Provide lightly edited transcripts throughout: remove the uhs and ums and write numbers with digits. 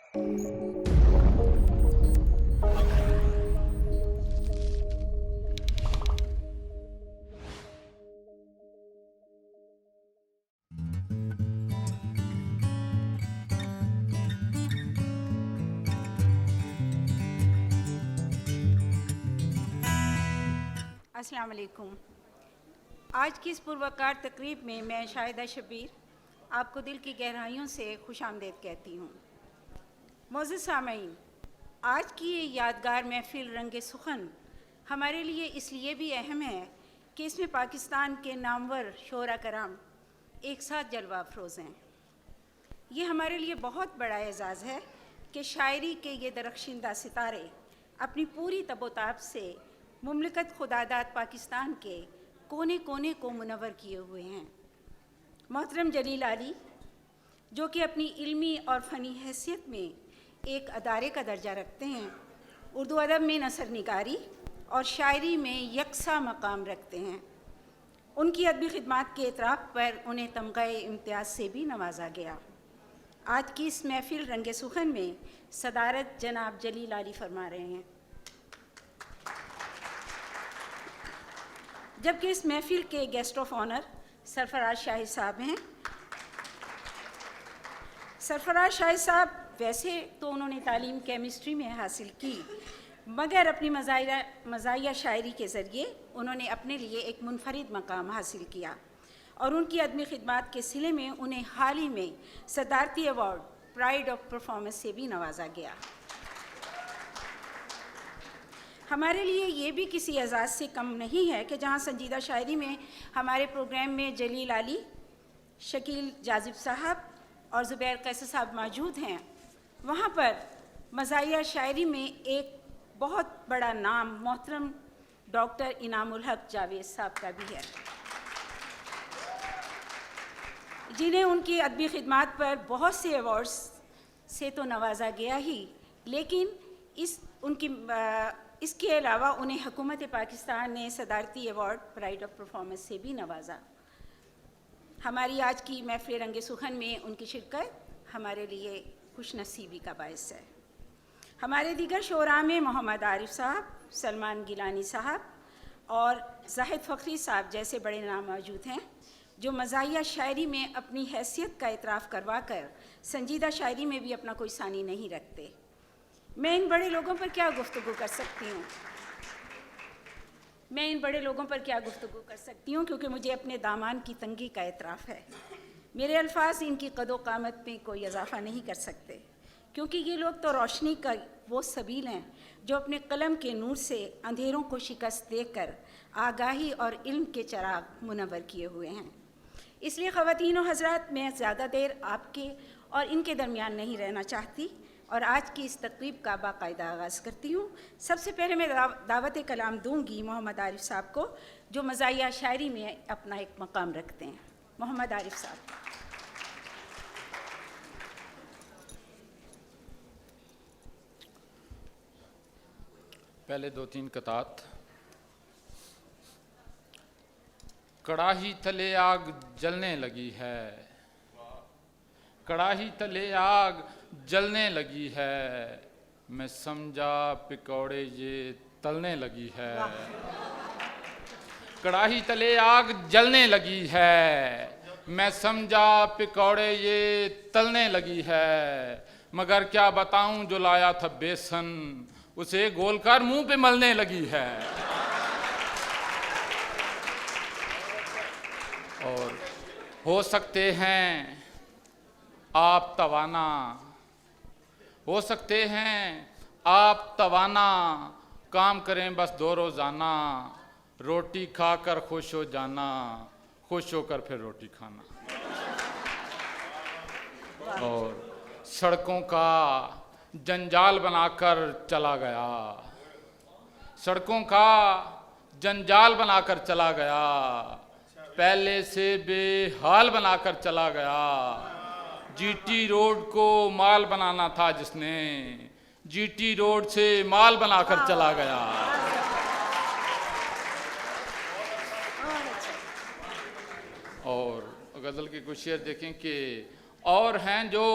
अस्सलाम वालेकुम। आज की इस पुरवकार तकरीब में मैं शाहिदा शबीर आपको दिल की गहराइयों से खुशामदीद कहती हूँ। मोअज़्ज़िज़ सामईन, आज की ये यादगार महफ़िल रंग सुखन हमारे लिए इसलिए भी अहम है कि इसमें पाकिस्तान के नामवर शोरा कराम एक साथ जलवा अफरोज़ हैं। ये हमारे लिए बहुत बड़ा एज़ाज़ है कि शायरी के ये दरख्शिंदा सितारे अपनी पूरी तबोताब से मुमलिकत खुदादाद पाकिस्तान के कोने कोने को मुनव्वर किए हुए हैं। मोहतरम जलील आली, जो कि अपनी इल्मी और फ़नी हैसियत में एक अदारे का दर्जा रखते हैं, उर्दू अदब में नसर निगारी और शायरी में यकसा मकाम रखते हैं। उनकी अदबी खिदमात के एतराफ़ पर उन्हें तमग़े इम्तियाज़ से भी नवाजा गया। आज की इस महफ़िल रंग सुखन में सदारत जनाब जलील आली फरमा रहे हैं, जबकि इस महफ़िल के guest of honour Sarfaraz Shahid साहब हैं। सरफराज शाहिद साहब वैसे तो उन्होंने तालीम केमिस्ट्री में हासिल की, मगर अपनी मज़ाहिया शायरी के ज़रिए उन्होंने अपने लिए एक मुनफरिद मकाम हासिल किया और उनकी अदमी खिदमात के सिले में उन्हें हाल ही में सदारती अवार्ड प्राइड ऑफ परफॉर्मेंस से भी नवाजा गया। हमारे लिए ये भी किसी एज़ाज़ से कम नहीं है कि जहाँ संजीदा शायरी में हमारे प्रोग्राम में जलील आली, शकील जाजिब साहब और ज़ुबैर कैसर साहब मौजूद हैं, वहाँ पर मज़ाहिया शायरी में एक बहुत बड़ा नाम मोहतरम डॉक्टर इनामुल हक जावेद साहब का भी है, जिन्हें उनकी अदबी खिदमात पर बहुत से अवार्ड्स से तो नवाजा गया ही, लेकिन इसके अलावा उन्हें हुकूमत पाकिस्तान ने सदारती अवार्ड प्राइड ऑफ परफॉर्मेंस से भी नवाजा। हमारी आज की महफ़िल रंग सुखन में उनकी शिरकत हमारे लिए खुश नसीबी का बायस है। हमारे दीगर शोरा में मोहम्मद आरिफ साहब, सलमान गिलानी साहब और जाहिद फ़खरी साहब जैसे बड़े नाम मौजूद हैं, जो मज़ाहिया शायरी में अपनी हैसियत का इतराफ़ करवा कर संजीदा शायरी में भी अपना कोई सानी नहीं रखते। मैं इन बड़े लोगों पर क्या गुफ्तगू कर सकती हूँ क्योंकि मुझे अपने दामान की तंगी का एतराफ़ है। मेरे अल्फाज इनकी कदो कामत में कोई इजाफ़ा नहीं कर सकते, क्योंकि ये लोग तो रोशनी का वो सबील हैं जो अपने कलम के नूर से अंधेरों को शिकस्त देकर आगाही और इल्म के चराग मुनव्वर किए हुए हैं। इसलिए ख़वातीन व हज़रात, मैं ज़्यादा देर आपके और इनके दरमियान नहीं रहना चाहती और आज की इस तक़रीब का बाकायदा आगाज़ करती हूँ। सबसे पहले मैं दावत कलाम दूँगी मोहम्मद आरिफ साहब को, जो मज़ाहिया शायरी में अपना एक मकाम रखते हैं। मोहम्मद आरिफ साहब। पहले 2-3 कतात। कड़ाही तले आग जलने लगी है, कड़ाही तले आग जलने लगी है, मैं समझा पकौड़े ये तलने लगी है। कड़ाही तले आग जलने लगी है, मैं समझा पकौड़े ये तलने लगी है, मगर क्या बताऊं जो लाया था बेसन उसे गोलकर मुंह पे मलने लगी है। और हो सकते हैं आप तवाना, हो सकते हैं आप तवाना, काम करें बस 2 रोज़ाना, रोटी खाकर खुश हो जाना, खुश होकर फिर रोटी खाना। और सड़कों का जंजाल बनाकर चला गया, सड़कों का जंजाल बनाकर चला गया, पहले से बेहाल बनाकर चला गया। जीटी रोड को माल बनाना था जिसने, जीटी रोड से माल बनाकर चला गया। और गज़ल के कुछ शेर देखें कि और हैं जो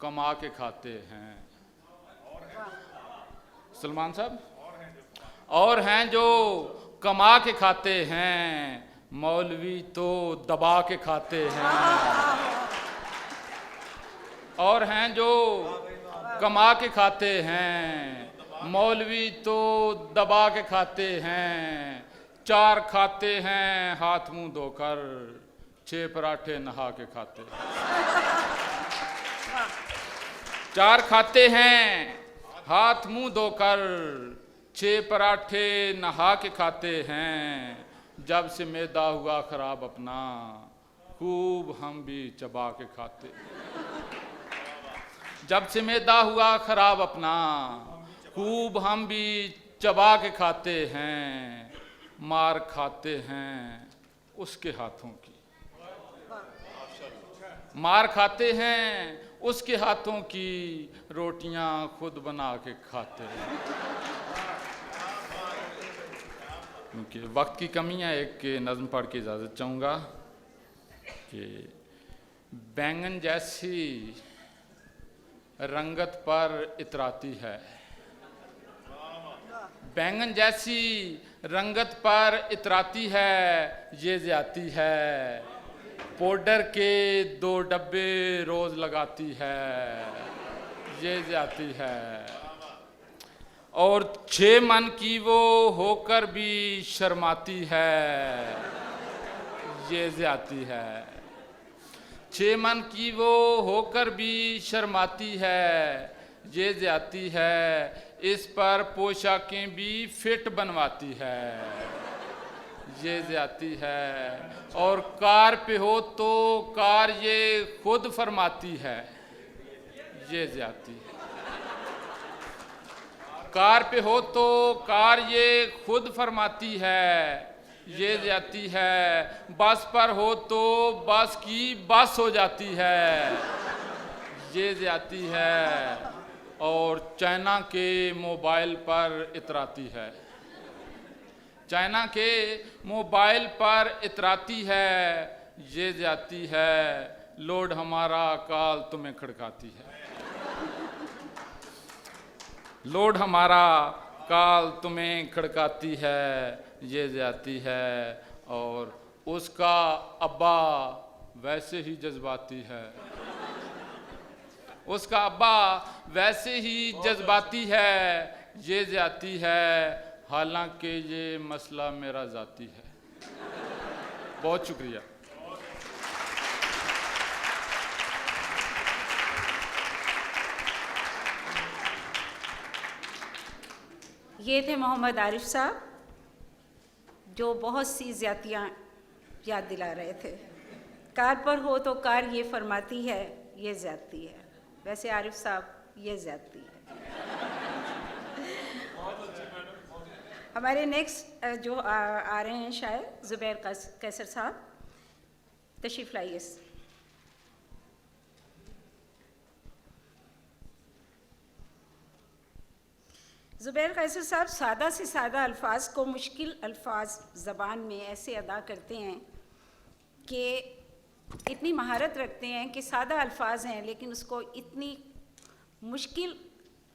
कमा के खाते हैं। सलमान साहब, और हैं जो कमा के खाते हैं, मौलवी तो दबा के खाते हैं। और हैं जो कमा के खाते हैं, मौलवी तो दबा के खाते हैं। 4 खाते हैं हाथ मुंह धोकर, 6 पराठे नहा के खाते हैं। 4 खाते हैं हाथ मुंह धोकर, 6 पराठे नहा के खाते हैं। जब से मैदा हुआ खराब अपना, खूब हम भी चबा के खाते। जब से मैदा हुआ खराब अपना, खूब हम भी चबा के खाते हैं। मार खाते हैं उसके हाथों की, मार खाते हैं उसके हाथों की, रोटियां खुद बना के खाते हैं। क्योंकि वक्त की कमी है, एक नज़्म पढ़ के इजाज़त चाहूँगा कि बैंगन जैसी रंगत पर इतराती है, बैंगन जैसी रंगत पर इतराती है, ये ज़्यादती है। पाउडर के 2 डब्बे रोज़ लगाती है, ये ज़्यादती है। और 6 मन की वो होकर भी शर्माती है, ये ज़्यादती है। 6 मन की वो होकर भी शर्माती है, ये ज़्यादती है। इस पर पोशाकें भी फिट बनवाती है, ये ज़्यादती है। और कार पे हो तो कार ये खुद फरमाती है, ये ज़्यादती है। कार पे हो तो कार ये खुद फरमाती है, ये ज़्यादती है। बस पर हो तो बस की बस हो जाती है, ये ज़्यादती है। और चाइना के मोबाइल पर इतराती है, चाइना के मोबाइल पर इतराती है, ये ज़्यादती है। लोड हमारा काल तुम्हें खड़काती है, लोड हमारा काल तुम्हें खड़काती है, ये ज़्यादती है। और उसका अब्बा वैसे ही जज्बाती है, उसका अब्बा वैसे ही जज्बाती है, ये ज़्यादती है। हालांकि ये मसला मेरा ज़ाती है। बहुत शुक्रिया। ये थे मोहम्मद आरिफ साहब, जो बहुत सी ज़्यादतियाँ याद दिला रहे थे। कार पर हो तो कार ये फरमाती है, ये ज़्यादती है। वैसे आरिफ साहब, ये ज़्यादती है। हमारे नेक्स्ट जो आ रहे हैं शायर ज़ुबैर कैसर साहब, तशरीफ़ लाइए। ज़ुबैर कैसर साहब सादा से सादा अल्फाज को मुश्किल अल्फाज ज़बान में ऐसे अदा करते हैं कि इतनी महारत रखते हैं कि सादा अल्फाज हैं लेकिन उसको इतनी मुश्किल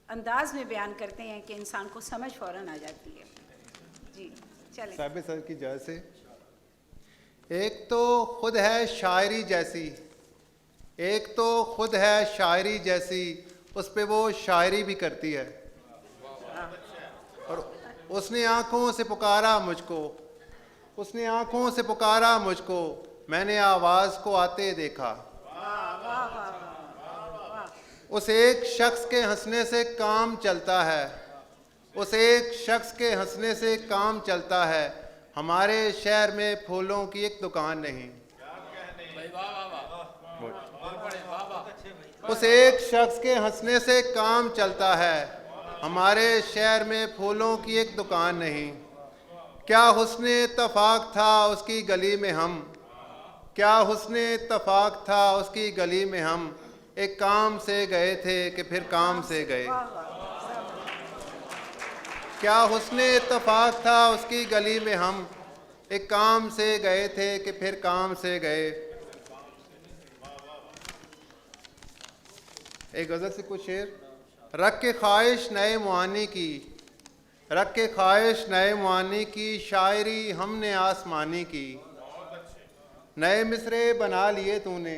अंदाज में बयान करते हैं कि इंसान को समझ फ़ौरन आ जाती है। जी चलें। साहिब सर की जगह से, एक तो खुद है शायरी जैसी, एक तो खुद है शायरी जैसी, उस पे वो शायरी भी करती है। और उसने आँखों से पुकारा मुझको, उसने आँखों से पुकारा मुझको, मैंने आवाज़ को आते देखा। उस एक शख्स के हंसने से काम चलता है, उस एक शख्स के हंसने से काम चलता है। हमारे शहर में फूलों की एक दुकान नहीं। उस एक शख्स के हंसने से काम चलता है, हमारे शहर में फूलों की एक दुकान नहीं। क्या हुस्ने इत्तफाक था उसकी गली में हम, क्या हुस्ने इत्तफाक था उसकी गली में हम, एक काम से गए थे कि फिर काम से गए। क्या हुस्ने इत्तफाक था उसकी गली में हम, एक काम से गए थे कि फिर काम से गए। एक गज़ल से कुछ शेर। रख के ख्वाहिश नए मुआनी की, रख के ख्वाहिश नए मुआनी की, शायरी हमने आसमानी की। नए मिसरे बना लिए तूने,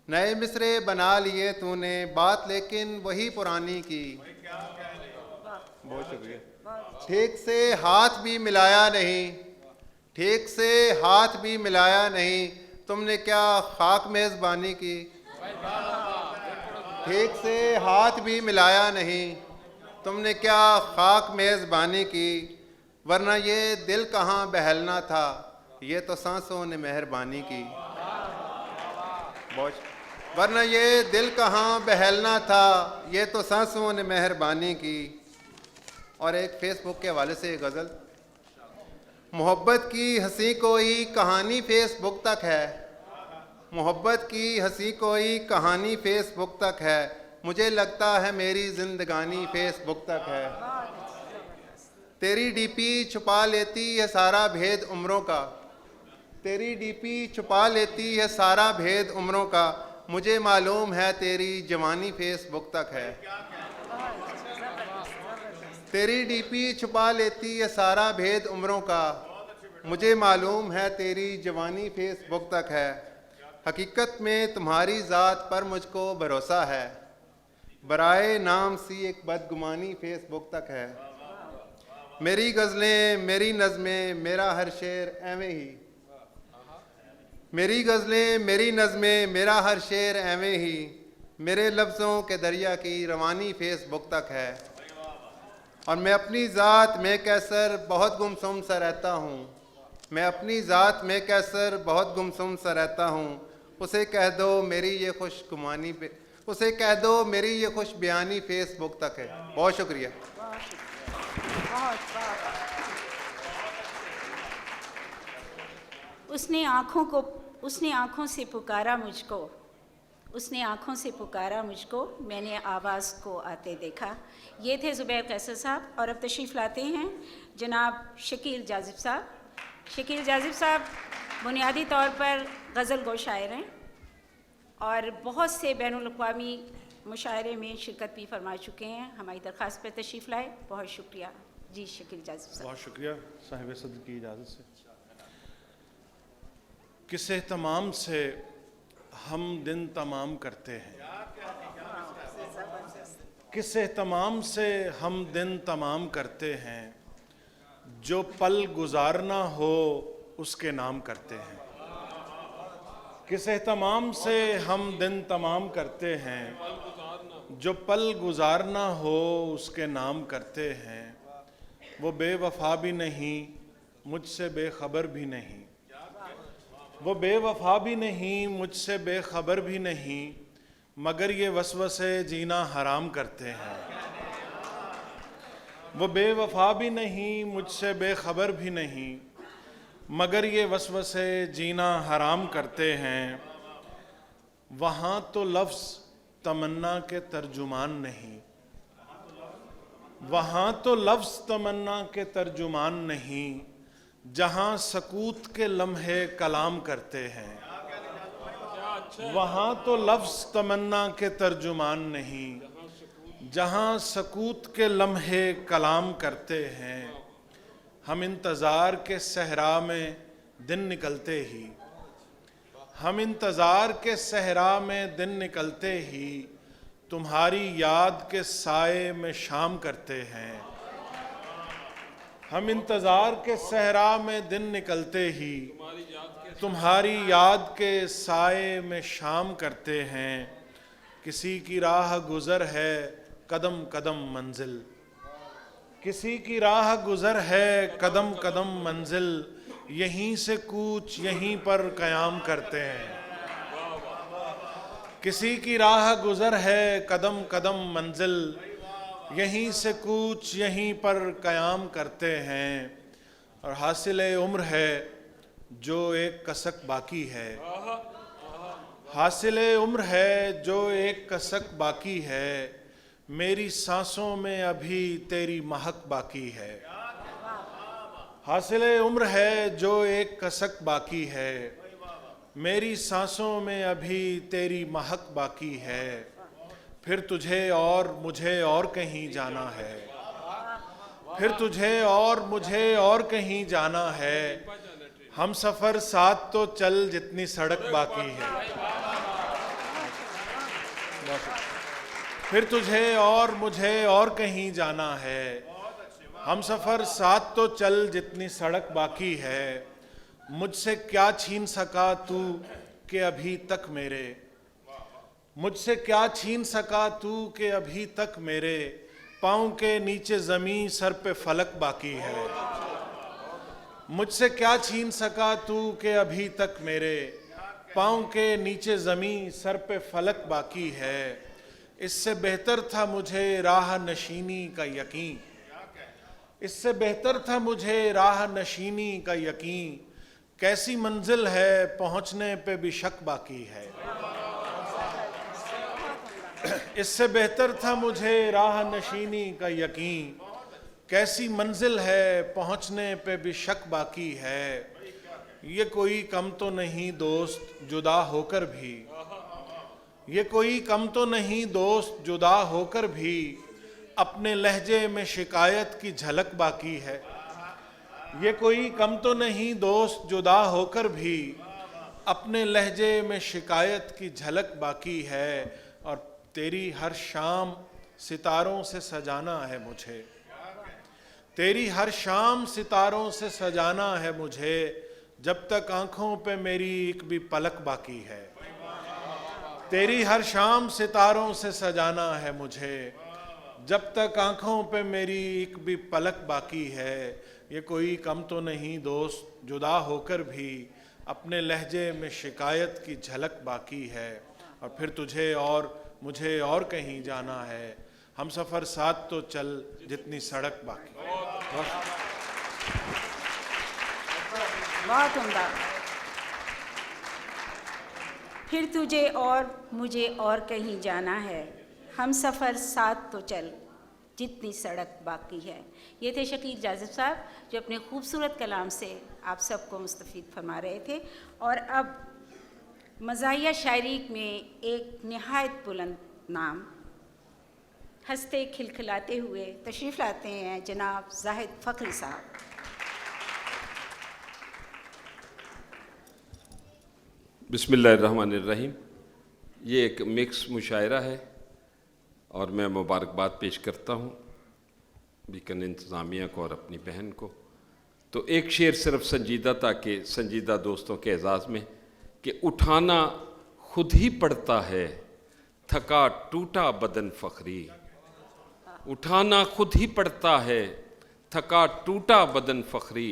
नए मिसरे बना लिए तूने, बात लेकिन वही पुरानी की। बहुत शुक्रिया। ठीक से हाथ भी मिलाया नहीं, ठीक से हाथ भी मिलाया नहीं, तुमने क्या खाक मेज़बानी की। ठीक से हाथ भी मिलाया नहीं, तुमने क्या खाक मेज़बानी की। वरना ये दिल कहाँ बहलना था, ये तो सांसों ने मेहरबानी की। बहुत। वरना ये दिल कहाँ बहलना था, ये तो सांसों ने मेहरबानी की। और एक फेसबुक के हवाले से एक गज़ल। मोहब्बत की हंसी कोई कहानी फेसबुक तक है, मोहब्बत की हंसी कोई कहानी फेसबुक तक है, मुझे लगता है मेरी जिंदगानी फेसबुक तक है। तेरी डीपी छुपा लेती है सारा भेद उम्रों का, तेरी डीपी छुपा लेती है सारा भेद उम्रों का, मुझे मालूम है तेरी जवानी फेसबुक तक है। तेरी डीपी छुपा लेती है सारा भेद उम्रों का, मुझे मालूम है तेरी जवानी फेसबुक तक है। हकीकत में तुम्हारी ज़ात पर मुझको भरोसा है, बराए नाम सी एक बदगुमानी फेसबुक तक है। मेरी गज़लें मेरी नज़में मेरा हर शेर एवें ही, मेरी गज़लें मेरी नज़में मेरा हर शेर एवें ही, मेरे लफ्ज़ों के दरिया की रवानी फेसबुक तक है। और मैं अपनी ज़ात में कैसर बहुत गुमसुम सा रहता हूँ, मैं अपनी ज़ात में कैसर बहुत गुमसुम सा रहता हूँ, उसे कह दो मेरी ये खुशगुमानी पे, उसे कह दो मेरी ये खुश बयानी फेसबुक तक है। बहुत शुक्रिया। उसने आँखों से पुकारा मुझको, उसने आँखों से पुकारा मुझको, मैंने आवाज़ को आते देखा। ये थे ज़ुबैर कैसर साहब। और अब तशरीफ़ लाते हैं जनाब शकील जाज़िब साहब। शकील जाज़िब साहब बुनियादी तौर पर गज़ल गो शायर हैं और बहुत से बैनुल अक़वामी मुशायरे में शिरकत भी फरमा चुके हैं। हमारी दरख्वास्त पर तशरीफ़ लाए, बहुत शुक्रिया। जी शकील जाज़िब साहब। बहुत शुक्रिया साहिब सदर की इजाज़त से। किसे तमाम से हम दिन तमाम करते हैं, किसे तमाम से हम दिन तमाम करते हैं, जो पल गुजारना हो उसके नाम करते हैं। किसे तमाम से हम दिन तमाम करते हैं, जो पल गुजारना हो उसके नाम करते हैं। वो बेवफा भी नहीं, मुझसे बेखबर भी नहीं, वो बेवफा भी नहीं, मुझसे बेखबर भी नहीं, मगर ये वसवसे जीना हराम करते हैं। वो बेवफा भी नहीं, मुझसे बेखबर भी नहीं, मगर ये वसवसे जीना हराम करते हैं। वहाँ तो लफ्ज़ तमन्ना के तर्जुमान नहीं, वहाँ तो लफ्ज़ तमन्ना के तर्जुमान नहीं, जहाँ सकूत के लम्हे कलाम करते हैं। वहाँ तो लफ्ज़ तमन्ना के तर्जुमान नहीं, जहाँ सकूत के लम्हे कलाम करते हैं। हम इंतज़ार के सहरा में दिन निकलते ही, हम इंतज़ार के सहरा में दिन निकलते ही, तुम्हारी याद के साए में शाम करते हैं। हम इंतज़ार के सहरा में दिन निकलते ही, तुम्हारी याद के साए में शाम करते हैं। किसी की राह गुज़र है कदम कदम मंजिल, किसी की राह गुज़र है कदम कदम मंजिल, यहीं से कूच यहीं पर क़याम करते हैं। किसी की राह गुज़र है कदम कदम मंजिल, यहीं से कूच यहीं पर क़याम करते हैं। और हासिले उम्र है जो एक कसक बाकी है, हासिले उम्र है जो एक कसक बाकी है, मेरी सांसों में अभी तेरी महक बाकी है। हासिले उम्र है जो एक कसक बाकी है, मेरी सांसों में अभी तेरी महक बाकी है। फिर तुझे और मुझे और कहीं जाना है, फिर तुझे और मुझे और कहीं जाना है, हम सफर साथ तो चल जितनी सड़क बाकी है। फिर तुझे और मुझे और कहीं जाना है, हम सफर साथ तो चल जितनी सड़क बाकी है। मुझसे क्या छीन सका तू कि अभी तक मेरे, मुझसे क्या छीन सका तू कि अभी तक मेरे, पाँव के नीचे जमीन सर पे फलक बाकी है। मुझसे क्या छीन सका तू कि अभी तक मेरे, पाँव के नीचे जमीन सर पे फलक बाकी है। इससे बेहतर था मुझे राह नशीनी का यकीन, इससे बेहतर था मुझे राह नशीनी का यकीन, कैसी मंजिल है पहुंचने पे भी शक बाकी है। इससे बेहतर था मुझे राह नशीनी का यकीन, कैसी मंजिल है पहुंचने पे भी शक बाकी है। ये कोई कम तो नहीं दोस्त जुदा होकर भी, ये कोई कम तो नहीं दोस्त जुदा होकर भी, अपने लहजे में शिकायत की झलक बाकी है। ये कोई कम तो नहीं दोस्त जुदा होकर भी, अपने लहजे में शिकायत की झलक बाकी है। और तेरी हर शाम सितारों से सजाना है मुझे, तेरी हर शाम सितारों से सजाना है मुझे, जब तक आंखों पे मेरी एक भी पलक बाकी है। तेरी हर शाम सितारों से सजाना है मुझे, जब तक आंखों पे मेरी एक भी पलक बाकी है। ये कोई कम तो नहीं दोस्त जुदा होकर भी, अपने लहजे में शिकायत की झलक बाकी है। और फिर तुझे और मुझे और कहीं जाना है, हम सफ़र साथ तो चल जितनी सड़क बाकी। बहुत उम्दा। फिर तुझे और मुझे और कहीं जाना है, हम सफ़र साथ तो चल जितनी सड़क बाकी है। ये थे शकील जाज़िब साहब जो अपने खूबसूरत कलाम से आप सबको मुस्तफ़ीद फरमा रहे थे। और अब मज़ाहिया शायरी में एक नहायत बुलंद नाम हंसते खिलखिलाते हुए तशरीफ़ लाते हैं जनाब ज़ाहिद फ़खरी साहब। बिस्मिल्लाहिर्रहमानिर्रहीम। ये एक मिक्स मुशायरा है और मैं मुबारकबाद पेश करता हूँ बीकन इंतज़ामिया को और अपनी बहन को। तो एक शेर सिर्फ संजीदता के संजीदा दोस्तों के एजाज़ में कि उठाना खुद ही पड़ता है थका टूटा बदन फ़खरी, उठाना खुद ही पड़ता है थका टूटा बदन फ़खरी,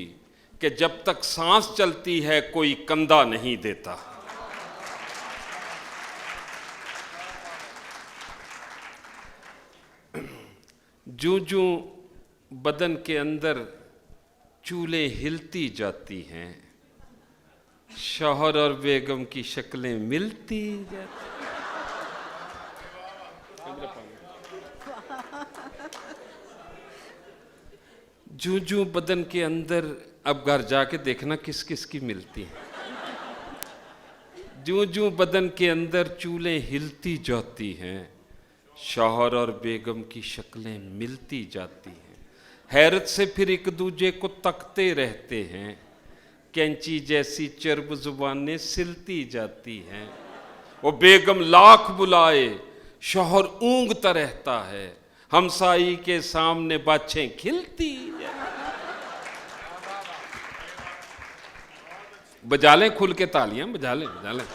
कि जब तक सांस चलती है कोई कंधा नहीं देता। जूं जूं बदन के अंदर चूलें हिलती जाती हैं, शौहर और बेगम की शक्लें मिलती जाती। जूं जूं बदन के अंदर, अब घर जाके देखना किस किस की मिलती है। जूं जूं बदन के अंदर चूलें हिलती जाती हैं, शौहर और बेगम की शक्लें मिलती जाती हैं। हैरत से फिर एक दूजे को तकते रहते हैं, कैंची जैसी चर्ब जुबानें सिलती जाती हैं। वो बेगम लाख बुलाए शौहर ऊँघता रहता है, हमसाई के सामने बाछें खिलती बजा लें खुल के तालियां, बजा लें बजा लें।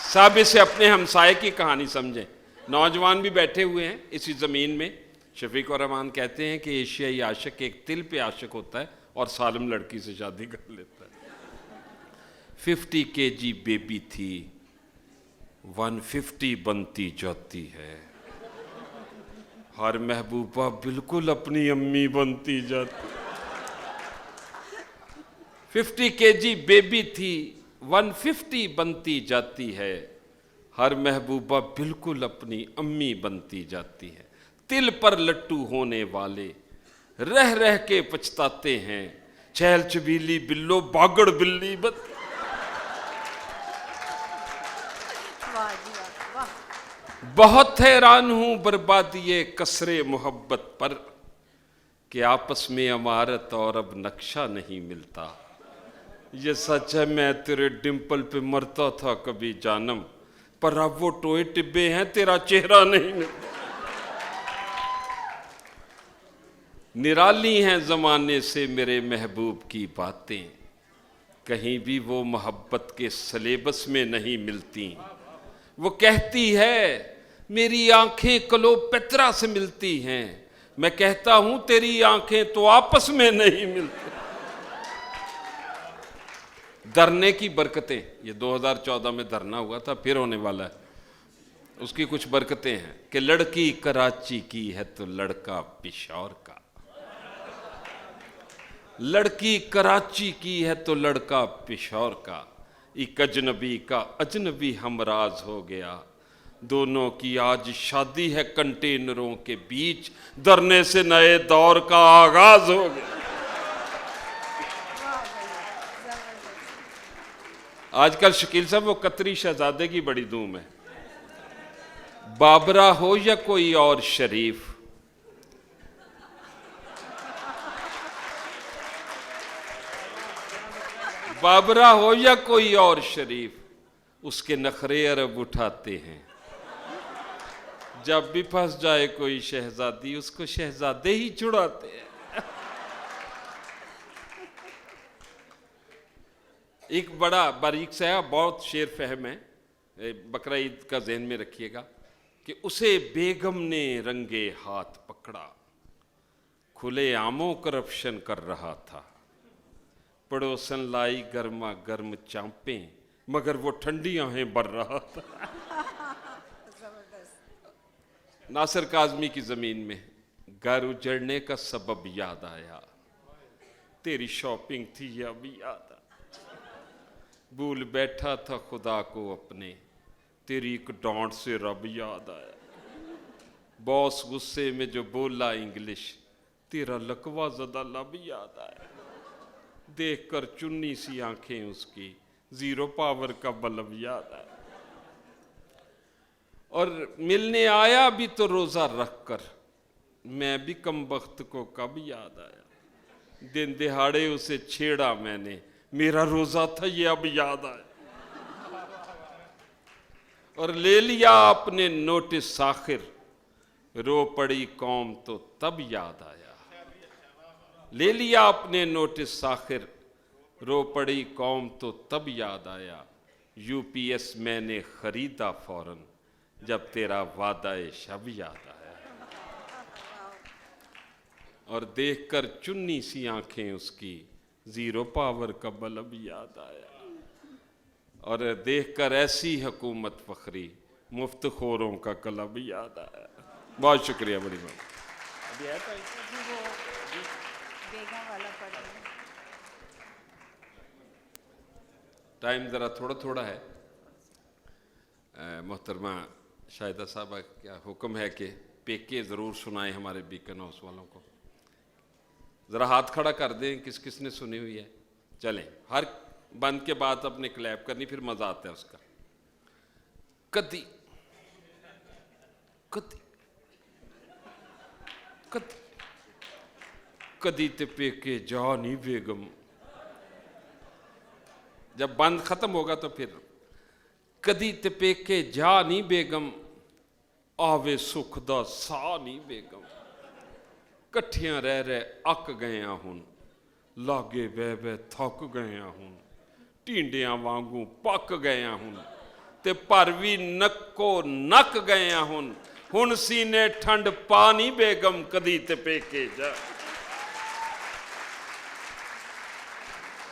सब इसे अपने हमसाये की कहानी समझें। नौजवान भी बैठे हुए हैं इसी ज़मीन में। शफीक और रहमान कहते हैं कि एशियाई आशिक एक तिल पे आशिक होता है और सालिम लड़की से शादी कर लेता है। 50 kg बेबी थी, 150 बनती जाती है, हर महबूबा बिल्कुल अपनी अम्मी बनती जाती। 50 kg बेबी थी, 150 बनती जाती है, हर महबूबा बिल्कुल अपनी अम्मी बनती जाती है। तिल पर लट्टू होने वाले रह रह के पछताते हैं, चहल चबीली बिल्लो बागड़ बिल्ली वाह जी वाह वाह। बहुत हैरान हूं बर्बादी कसरे मोहब्बत पर कि आपस में इमारत और अब नक्शा नहीं मिलता। ये सच है, मैं तेरे डिंपल पे मरता था कभी जानम, पर अब वो टोए टिब्बे हैं, तेरा चेहरा नहीं मिलता। निराली हैं जमाने से मेरे महबूब की बातें, कहीं भी वो मोहब्बत के सिलेबस में नहीं मिलती। वो कहती है मेरी आंखें क्लोपेत्रा से मिलती हैं, मैं कहता हूं तेरी आंखें तो आपस में नहीं मिलती। धरने की बरकतें, ये 2014 में धरना हुआ था, फिर होने वाला है, उसकी कुछ बरकतें हैं कि लड़की कराची की है तो लड़का पिशौर का, लड़की कराची की है तो लड़का पिशौर का, एक अजनबी का अजनबी हमराज हो गया, दोनों की आज शादी है कंटेनरों के बीच, धरने से नए दौर का आगाज हो गया। आजकल शकील साहब वो कतरी शहजादे की बड़ी धूम है, बाबरा हो या कोई और शरीफ, बाबरा हो या कोई और शरीफ, उसके नखरे अरब उठाते हैं। जब भी फंस जाए कोई शहजादी उसको शहजादे ही छुड़ाते हैं। एक बड़ा बारीक सा बहुत शेर फहम है, बकरा ईद का ज़हन में रखिएगा कि उसे बेगम ने रंगे हाथ पकड़ा, खुले आमों करप्शन कर रहा था, पड़ोसन लाई गर्मा गर्म चांपे मगर वो ठंडी आहें भर रहा था। नासिर काज़मी की ज़मीन में घर उजड़ने का सबब याद आया, तेरी शॉपिंग थी या भी याद आ, भूल बैठा था खुदा को अपने, तेरी एक डांट से रब याद आया, बॉस गुस्से में जो बोला इंग्लिश, तेरा लकवा ज़दा लब याद आया, देखकर चुन्नी सी आंखें उसकी, जीरो पावर का बल्ब याद आया, और मिलने आया भी तो रोजा रख कर, मैं भी कमबख्त को कब याद आया, दिन दिहाड़े उसे छेड़ा मैंने, मेरा रोजा था ये अब याद आया, और ले लिया आपने नोटिस आखिर, रो पड़ी कौम तो तब याद आया, ले लिया आपने नोटिस आखिर, रो पड़ी कौम तो तब याद आया, यूपीएस मैंने खरीदा फौरन, जब तेरा वादा शब याद आया, और देखकर चुन्नी सी आंखें उसकी, जीरो पावर का बल्ब याद आया, और देखकर ऐसी हुकूमत फखरी, मुफ्त खोरों का क्लब याद आया। बहुत शुक्रिया बड़ी बात। टाइम ज़रा थोड़ा थोड़ा है, मोहतरमा शाहिदा साहबा क्या हुक्म है कि पेके ज़रूर सुनाएं हमारे बीकन हाउस वालों को, ज़रा हाथ खड़ा कर दें किस किस ने सुनी हुई है। चलें, हर बंद के बाद अपने क्लैप करनी, फिर मज़ा आता है उसका। कदी कदी कदी कदी ते पेके जा नहीं बेगम, जब बंद खत्म होगा तो फिर कदी ते पेके जा नहीं बेगम, आवे सुख दा सा नहीं बेगम, कट्ठियां रह रह अक गए हुन, लागे बह बह थक गए हुन, टींडियां वांगू पक गए हुन, ते पर भी नक्को नक गए हुन सीने ठंड पा नहीं बेगम, कदी ते पेके जा।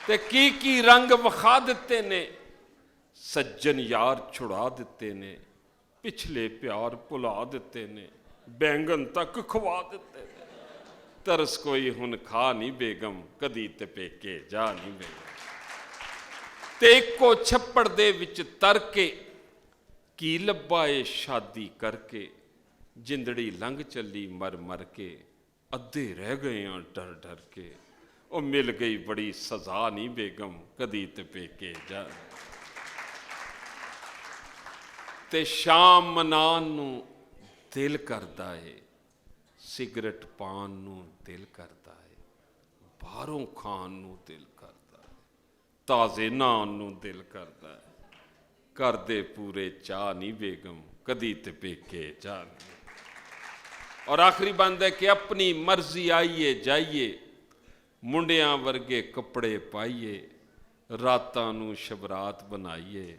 ते की रंग विखा दिते ने, सज्जन यार छुड़ा दिते ने, पिछले प्यार भुला दिते ने, बैंगन तक खवा दिते ने, तरस कोई हुन खा नहीं बेगम, कदी ते पेके जा नहीं बेगम। ते इको छप्पड़ दे विच तर के की लब्बा ए शादी करके, जिंदड़ी लंघ चली मर मर के, अद्धे रह गए डर डर के, ओ मिल गई बड़ी सजा नहीं बेगम, कदी ते पेके जा। ਤੇ ਸ਼ਾਮ ਮਨਾਉਣ ਨੂੰ ਦਿਲ ਕਰਦਾ ਏ, ਸਿਗਰਟ ਪਾਣ ਨੂੰ ਦਿਲ ਕਰਦਾ ਏ, ਬਾਹਰੋਂ ਖਾਣ ਨੂੰ ਦਿਲ ਕਰਦਾ ਏ, ਤਾਜ਼ੇ ਨਾਨ ਨੂੰ ਦਿਲ ਕਰਦਾ ਏ। ਘਰ ਦੇ ਪੂਰੇ ਚਾਹ ਨਹੀਂ ਬੇਗਮ, ਕਦੀ ਤੇ ਪੇਕੇ ਚਾਹ ਨਹੀਂ। ਔਰ ਆਖਰੀ ਬੰਦ ਹੈ ਕਿ ਆਪਣੀ ਮਰਜ਼ੀ ਆਈਏ ਜਾਈਏ, ਮੁੰਡਿਆਂ ਵਰਗੇ ਕੱਪੜੇ ਪਾਈਏ, ਰਾਤਾਂ ਨੂੰ ਸ਼ਬਰਾਤ ਬਣਾਈਏ,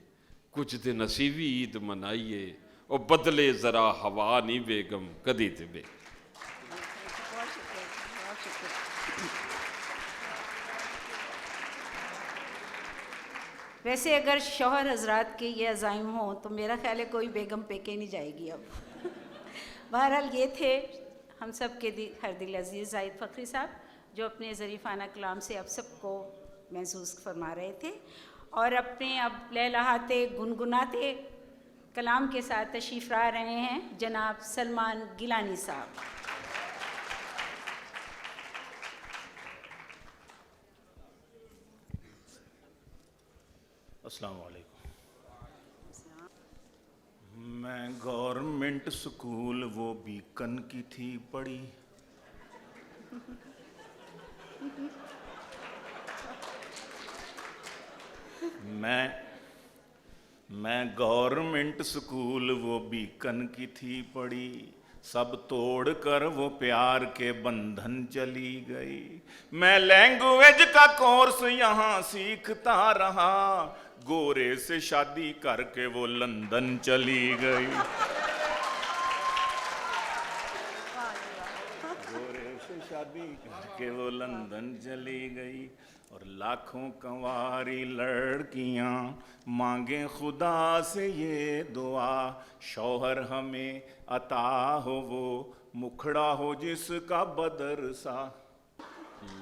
ਕੁਝ ਦਿਨ ਅਸੀਂ ਵੀ ਈਦ ਮਨਾਈਏ। ਉਹ ਬਦਲੇ ਜ਼ਰਾ ਹਵਾ ਨਹੀਂ ਬੇਗਮ, ਕਦੀ ਤੇ ਬੇਗਮ। बहुत शुक्रिया जी, बहुत शुक्रिया। वैसे अगर शौहर हजरात के ये अज़ाइम हों तो मेरा ख्याल है कोई बेगम पेके नहीं जाएगी अब। बहरहाल ये थे हम सब के हर दिल अजीज़ जाहिद फ़खरी साहब, जो अपने ज़रीफ़ाना कलाम से अब सबको महसूस फरमा रहे थे और अपने अब लहलहाते गुनगुनाते कलाम के साथ तशरीफ़ ला रहे हैं जनाब सलमान गिलानी साहब। अस्सलाम वालेकुम। मैं गवर्नमेंट स्कूल वो बीकन की थी पढ़ी, मैं गवर्नमेंट स्कूल वो बीकन की थी पढ़ी, सब तोड़ कर वो प्यार के बंधन चली गई। मैं लैंग्वेज का कोर्स यहाँ सीखता रहा, गोरे से शादी करके वो लंदन चली गई। गोरे से शादी करके वो लंदन चली गई। और लाखों कंवारी लड़कियां मांगे खुदा से ये दुआ, शौहर हमें अता हो वो मुखड़ा हो जिसका बदर सा।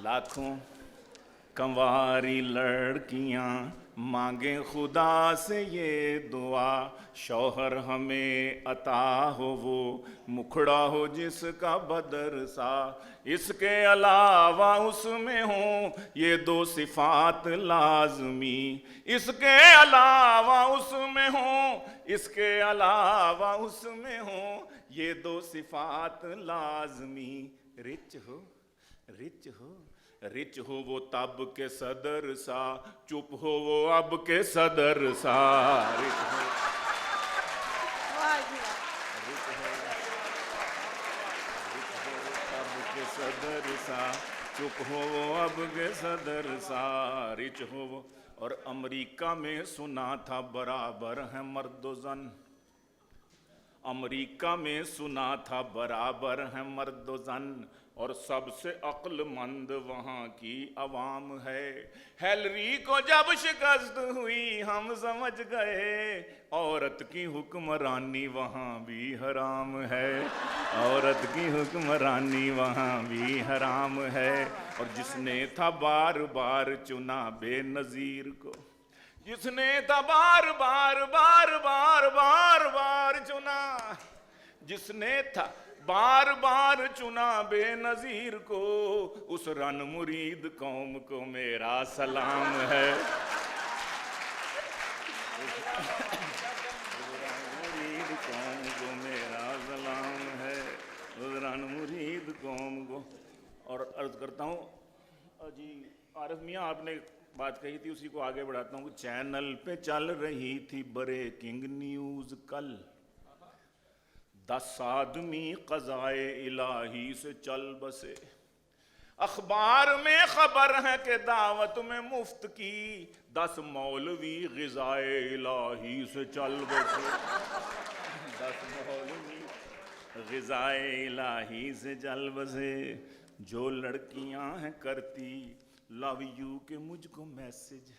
लाखों कंवारी लड़कियां मांगे खुदा से ये दुआ, शौहर हमें अता हो वो मुखड़ा हो जिसका बदर सा। इसके अलावा उसमें हो ये दो सिफात लाजमी, इसके अलावा उसमें हो, इसके अलावा उसमें हो ये दो सिफात लाजमी। रिच हो, रिच हो, रिच हो वो तब के सदर सा, चुप हो वो अब के सदर सा। रिच हो, रिच हो, तब के सदर सा, चुप हो वो अब के सदर सा। रिच हो वो। और अमेरिका में सुना था बराबर है मर्द जन, अमेरिका में सुना था बराबर है मर्द जन, और सबसे अक्लमंद वहाँ की अवाम है। हेलरी को जब शिकस्त हुई हम समझ गए, औरत की हुक्मरानी वहाँ भी हराम है, औरत की हुक्मरानी वहाँ भी हराम है। और जिसने था बार बार चुना बेनज़ीर को, जिसने था बार बार बार बार बार बार चुना, जिसने था बार बार चुना बेनज़ीर को, उस रन मुरीद कौम को मेरा सलाम है। मुरीद कौम को मेरा सलाम है, उस रन मुरीद कौम को। और अर्ज करता हूँ जी आरिफ मियाँ, आपने बात कही थी उसी को आगे बढ़ाता हूँ। चैनल पे चल रही थी ब्रेकिंग न्यूज़ कल, 10 आदमी क़ज़ाए इलाही से चल बसे। अखबार में खबर है कि दावत में मुफ्त की 10 मौलवी ग़िज़ाए इलाही से चल बसे। 10 मौलवी ग़िज़ाए इलाही से चल बसे। जो लड़कियां हैं करती लव यू के मुझको मैसेज,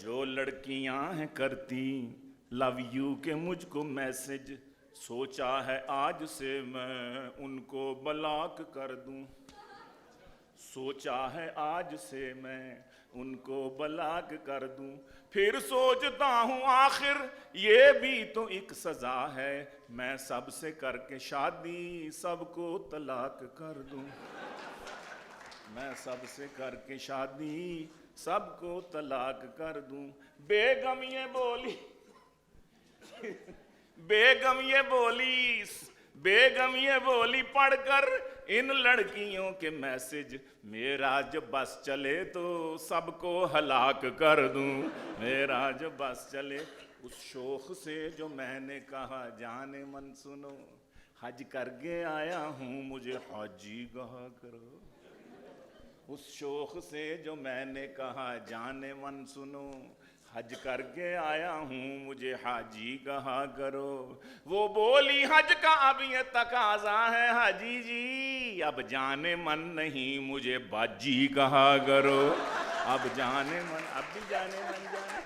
जो लड़कियां हैं करती लव यू के मुझको मैसेज, सोचा है आज से मैं उनको ब्लॉक कर दूं, सोचा है आज से मैं उनको ब्लॉक कर दूं। फिर सोचता हूँ आखिर ये भी तो एक सज़ा है, मैं सबसे करके शादी सबको तलाक कर दूं, मैं सबसे करके शादी सबको तलाक कर दूं। बेगम ये बोली बेगम ये बोली पढ़कर इन लड़कियों के मैसेज, मेरा जब बस चले तो सबको हलाक कर दूं। मेरा जब बस चले, उस शौक से जो मैंने कहा जाने मन सुनो, हज करके आया हूँ मुझे हाजी कहा करो। उस शौक से जो मैंने कहा जाने मन सुनो, हज करके आया हूँ मुझे हाजी कहा करो। वो बोली हज का अब ये तकाजा है हाजी जी, अब जाने मन नहीं मुझे बाजी कहा करो। अब जाने मन, अब भी जाने मन जाने।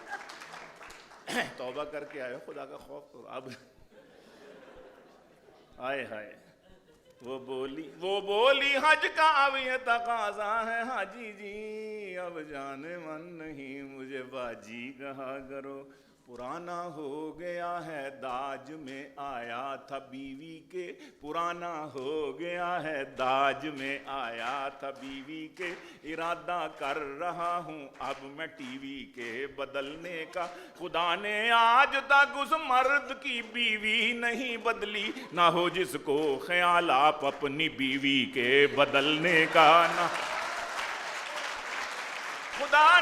तौबा करके आए हो, खुदा का खौफ करो। अब आए हाय, वो बोली हज का अब ये तकाजा है हाजी जी, अब जाने मन नहीं मुझे बाजी कहा करो। पुराना हो गया है दाज में आया था बीवी के, पुराना हो गया है दाज में आया था बीवी के, इरादा कर रहा हूँ अब मैं टीवी के बदलने का। खुदा ने आज तक उस मर्द की बीवी नहीं बदली, ना हो जिसको ख्याल आप अपनी बीवी के बदलने का। ना खुदा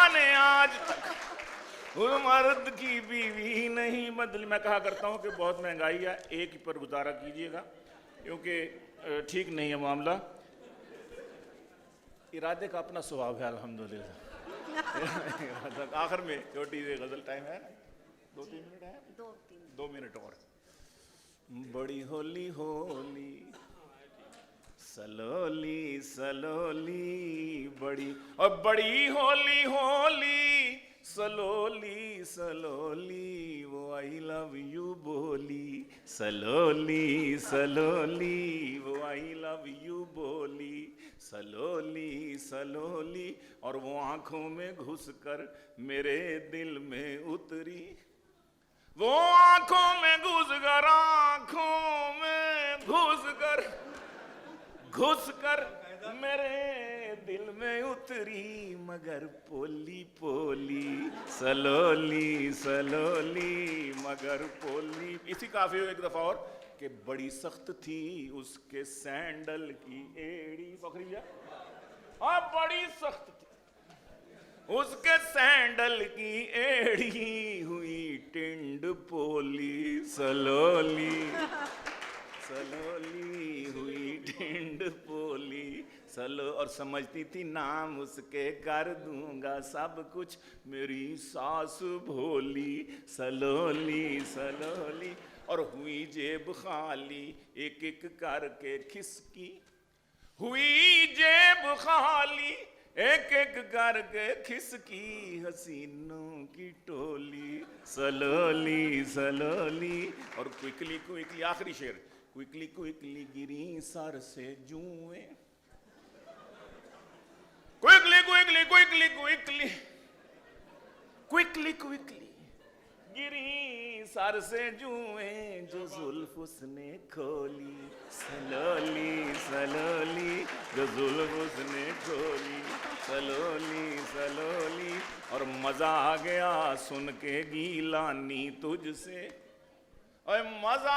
ने आज तक उस मर्द की बीवी नहीं बदली। मैं कहा करता हूं कि बहुत महंगाई है, एक ही पर गुजारा कीजिएगा क्योंकि ठीक नहीं है मामला। इरादे का अपना स्वभाव है अल्हम्दुलिल्लाह। आखिर में छोटी सी गजल, टाइम है 2-3 मिनट है, 2 मिनट और। बड़ी होली होली सलोली सलोली, बड़ी होली होली सलोली सलोली, वो आई लव यू बोली। सलोली सलोली, वो आई लव यू बोली। सलोली सलोली, और वो आंखों में घुसकर मेरे दिल में उतरी। वो आंखों में घुसकर, आंखों में घुसकर मेरे दिल में उतरी, मगर पोली पोली। सलोली सलोली मगर पोली। इसी काफी हो एक दफा और कि बड़ी सख्त थी उसके सैंडल की एड़ी। फखरिया, हाँ बड़ी सख्त थी उसके सैंडल की एड़ी, हुई टिंड पोली। सलोली सलोली हुई टिंड पोली। सलो, और समझती थी नाम उसके कर दूंगा सब कुछ, मेरी सास भोली। सलोली सलोली, और हुई जेब खाली एक एक करके खिसकी। हुई जेब खाली एक एक करके खिसकी, हसीनों की टोली। सलोली सलोली, और क्विकली क्विकली, आखिरी शेर, क्विकली क्विकली गिरी सर से जुएं। Quickly quickly quickly quickly quickly quickly गिरी सर से जुएं, जो जुल्फ उसने खोली। सलोली सलोली, जो जुल्फ उसने खोली। सलोली सलोली, और मजा आ गया सुन के गीलानी तुझसे। और मजा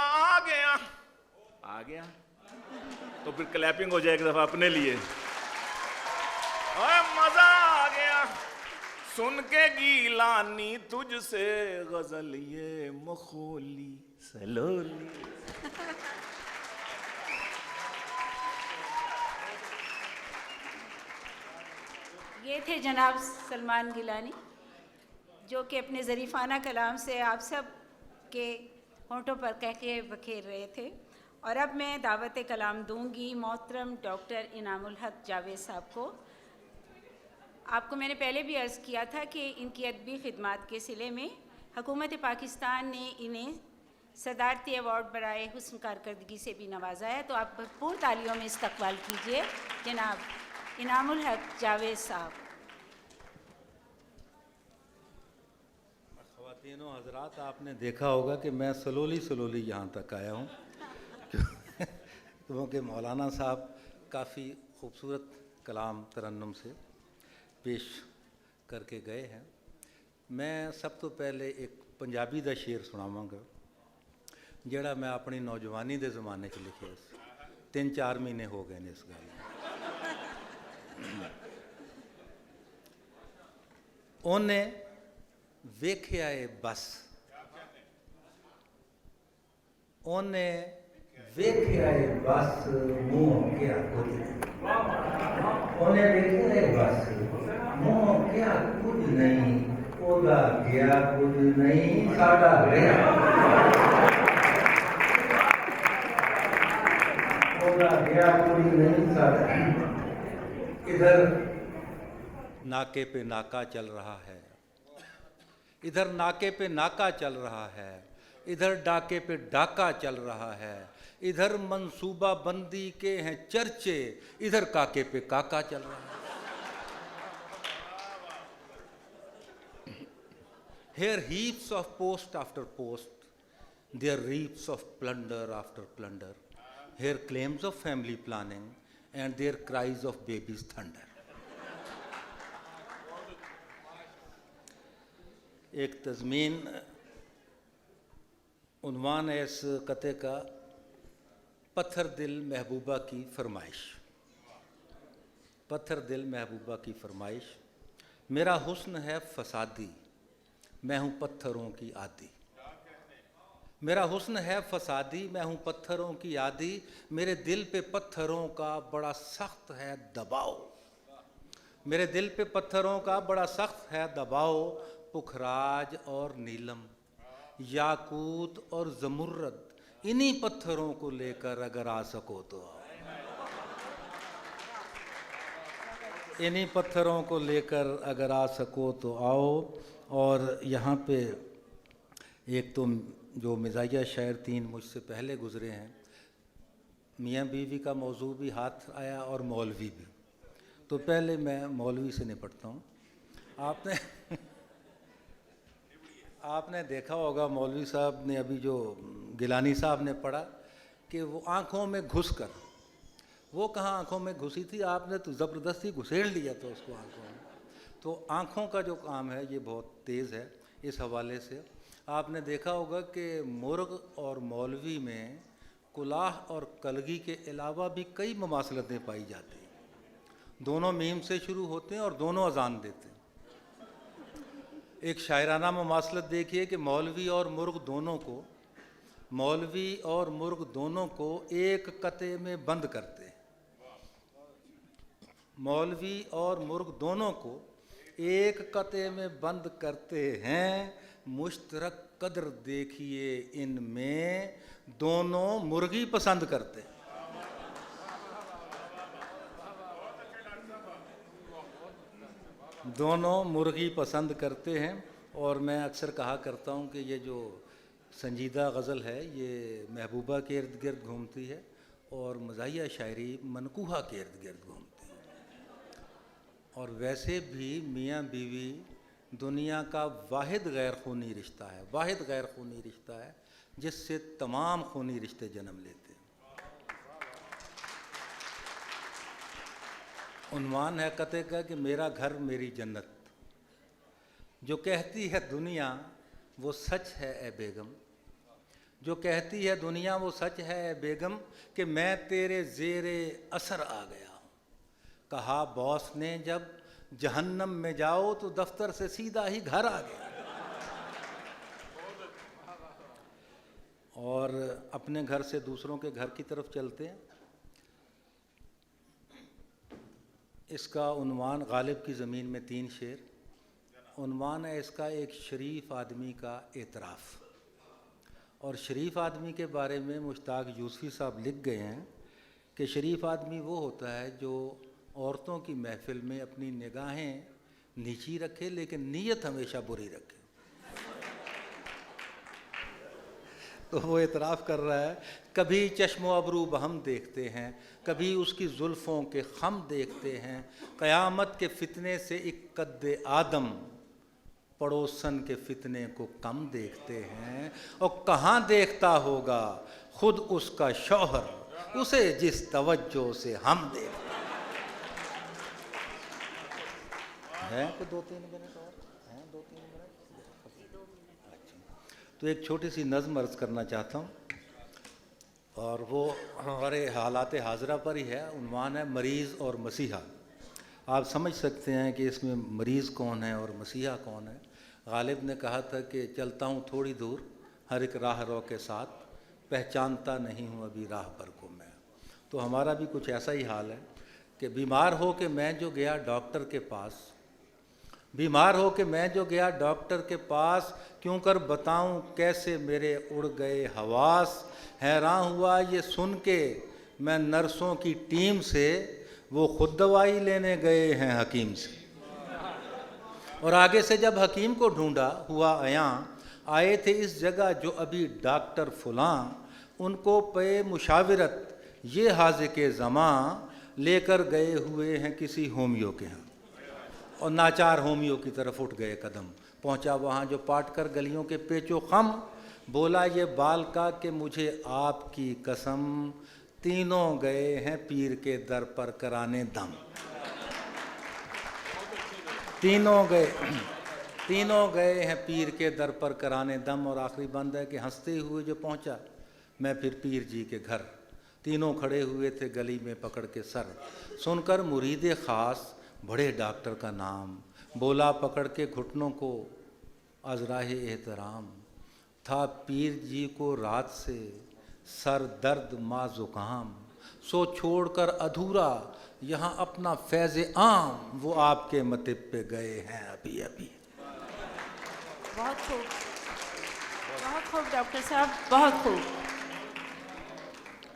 आ गया तो फिर क्लैपिंग हो जाए एक दफा अपने लिए। और मजा आ गया सुन के गीलानी तुझसे, गजल ये मखोली। सलोली। ये थे जनाब सलमान गिलानी, जो कि अपने ज़रीफ़ाना कलाम से आप सब के होंठों पर कह के बखेर रहे थे। और अब मैं दावत कलाम दूंगी मोहतरम डॉक्टर इनामुल हक जावेद साहब को। आपको मैंने पहले भी अर्ज़ किया था कि इनकी अदबी खिदमात के सिले में हुकूमत पाकिस्तान ने इन्हें सदारती अवार्ड बराए हुस्न कारकर्दगी से भी नवाजा है। तो आप भरपूर तालियों में इस्तकबाल कीजिए जनाब इनामुल हक जावेद साहब। ख़वातीनो हज़रात, आपने देखा होगा कि मैं स्लोली यहाँ तक आया हूँ क्योंकि मौलाना साहब काफ़ी खूबसूरत कलाम तरन्नुम से पेश करके गए हैं। मैं सब तो पहले एक पंजाबी दा शेर सुनावांगा ਜਿਹੜਾ मैं अपनी नौजवानी के ज़माने च लिखे 3-4 महीने हो गए ने इस गल ਉਹਨੇ ਵੇਖਿਆ ਏ ਬਸ ਉਹਨੇ ਵੇਖਿਆ ਏ ਬਸ ਮੂੰਹ ਕਿਆ ਕੁਝ ਉਹਨੇ ਵੇਖਿਆ ਏ ਬਸ ਮੂੰਹ ਕਿਆ ਕੁਝ ਨਹੀਂ ਉਹਦਾ ਗਿਆ ਕੁਝ ਨਹੀਂ ਸਾਡਾ ਰਿਹਾ ਉਹਦਾ ਗਿਆ ਕੁਝ ਨਹੀਂ ਸਾਡਾ इधर नाके पे नाका चल रहा है, इधर नाके पे नाका चल रहा है, इधर डाके पे डाका चल रहा है, इधर मंसूबा बंदी के हैं चर्चे, इधर काके पे काका चल रहा है। Here heaps of post after post, there reaps of plunder after plunder. Here claims of family planning and their cries of babies thunder. एक तज़मीन उन्वान है इस कते का, पत्थर दिल महबूबा की फरमाइश। पत्थर दिल महबूबा की फरमाइश। मेरा हुस्न है फसादी, मैं हूँ पत्थरों की आदी। मेरा हुस्न है फसादी, मैं हूँ पत्थरों की आदी। मेरे दिल पे पत्थरों का बड़ा सख्त है दबाव। मेरे दिल पे पत्थरों का बड़ा सख्त है दबाव। पुखराज और नीलम, याकूत और जमुर्रद, इन्हीं पत्थरों को लेकर अगर आ सको तो आओ। इन्हीं पत्थरों को लेकर अगर आ सको तो आओ। और यहाँ पे एक तो जो मिजाजिया शायर 3 मुझसे पहले गुजरे हैं, मियाँ बीवी का मौजू भी हाथ आया और मौलवी भी। तो पहले मैं मौलवी से निपटता हूँ। आपने देखा होगा मौलवी साहब ने अभी जो गिलानी साहब ने पढ़ा कि वो आँखों में घुस कर, वो कहाँ आँखों में घुसी थी, आपने तो ज़बरदस्ती घुसेड़ लिया था उसको आँखों में। तो आँखों का जो काम है ये बहुत तेज़ है। इस हवाले से आपने देखा होगा कि मुर्ग और मौलवी में कुलाह और कलगी के अलावा भी कई ममासलतें पाई जाती हैं। दोनों मीम से शुरू होते हैं और दोनों अजान देते हैं। एक शायराना ममासलत देखिए कि मौलवी और मुर्ग दोनों को एक कते में बंद करते हैं। मौलवी और मुर्ग दोनों को एक कते में बंद करते हैं। मुश्तरक कदर देखिए इनमें, दोनों मुर्गी पसंद करते हैं। दोनों मुर्गी पसंद करते हैं। और मैं अक्सर कहा करता हूँ कि ये जो संजीदा गज़ल है ये महबूबा के इर्द गिर्द घूमती है और मज़ाहिया शायरी मनकूहा के इर्द गिर्द घूमती है। और वैसे भी मियाँ बीवी दुनिया का वाहिद गैर खूनी रिश्ता है, वाहिद गैर खूनी रिश्ता है जिससे तमाम खूनी रिश्ते जन्म लेते हैं। उन्वान है कते का कि मेरा घर मेरी जन्नत। जो कहती है दुनिया वो सच है ए बेगम, जो कहती है दुनिया वो सच है ए बेगम, कि मैं तेरे ज़ेरे असर आ गया हूँ। कहा बॉस ने जब जहन्नम में जाओ तो दफ्तर से सीधा ही घर आ गया। और अपने घर से दूसरों के घर की तरफ चलते हैं। इसका उन्वान गालिब की ज़मीन में 3 शेर। उन्वान है इसका एक शरीफ आदमी का एतराफ़। और शरीफ आदमी के बारे में मुश्ताक यूसुफ़ी साहब लिख गए हैं कि शरीफ आदमी वो होता है जो औरतों की महफ़िल में अपनी निगाहें नीची रखे लेकिन नीयत हमेशा बुरी रखे। तो वो एतराफ़ कर रहा है, कभी चश्मो अबरू बहम देखते हैं, कभी उसकी जुल्फ़ों के खम देखते हैं। क़यामत के फितने से एक कद्दे आदम, पड़ोसन के फितने को कम देखते हैं। और कहाँ देखता होगा खुद उसका शौहर, उसे जिस तवज्जो से हम देखते हैं। हैं कि 2-3 मिनट और हैं? 2-3 मिनट। अच्छा, तो एक छोटी सी नज़्म अर्ज़ करना चाहता हूँ, और वो हमारे हालात हाजरा पर ही है। उन्वान है मरीज़ और मसीहा। आप समझ सकते हैं कि इसमें मरीज़ कौन है और मसीहा कौन है। गालिब ने कहा था कि चलता हूँ थोड़ी दूर हर एक राह रो के साथ, पहचानता नहीं हूँ अभी राह पर को मैं। तो हमारा भी कुछ ऐसा ही हाल है कि बीमार हो के मैं जो गया डॉक्टर के पास, बीमार हो के मैं जो गया डॉक्टर के पास, क्यों कर बताऊं कैसे मेरे उड़ गए हवास। हैरान हुआ ये सुन के मैं नर्सों की टीम से, वो खुद दवाई लेने गए हैं हकीम से। और आगे से जब हकीम को ढूंढा हुआ अयां, आए थे इस जगह जो अभी डॉक्टर फुलां, उनको पे मुशाविरत ये हाज़िक़े ज़मां, लेकर गए हुए हैं किसी होमियो के यहाँ। और नाचार होमियो की तरफ उठ गए कदम। पहुँचा वहाँ जो पाट कर गलियों के पेचो खम, बोला ये बाल का कि मुझे आपकी कसम, तीनों गए हैं पीर के दर पर कराने दम। तीनों गए हैं पीर के दर पर कराने दम। और आखिरी बंद है कि हंसते हुए जो पहुँचा मैं फिर पीर जी के घर, तीनों खड़े हुए थे गली में पकड़ के सर। सुनकर मुरीद ख़ास बड़े डॉक्टर का नाम, बोला पकड़ के घुटनों को अज़राहे एहतराम, था पीर जी को रात से सर दर्द माँ ज़ुकाम, सो छोड़कर अधूरा यहाँ अपना फैज़ आम, वो आपके मतिब पे गए हैं अभी अभी। बहुत खूब डॉक्टर साहब, बहुत खूब।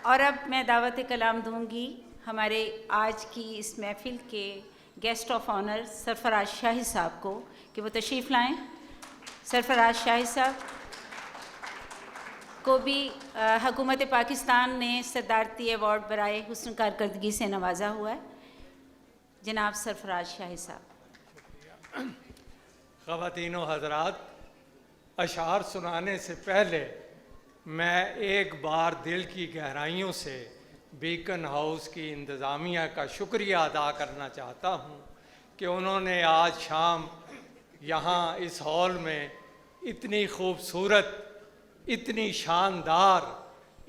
और अब मैं दावत कलाम दूंगी हमारे आज की इस महफिल के गेस्ट ऑफ ऑनर सरफराज शाही साहब को कि वो तशरीफ़ लाएं। सरफराज शाही साहब को भी हुकूमत पाकिस्तान ने सदारती अवार्ड बराए हुस्न कारकर्दगी से नवाजा हुआ है। जनाब सरफराज शाही साहब। ख़वातीनो हज़रात, अशार सुनाने से पहले मैं एक बार दिल की गहराइयों से बीकन हाउस की इंतज़ामिया का शुक्रिया अदा करना चाहता हूँ कि उन्होंने आज शाम यहाँ इस हॉल में इतनी खूबसूरत, इतनी शानदार,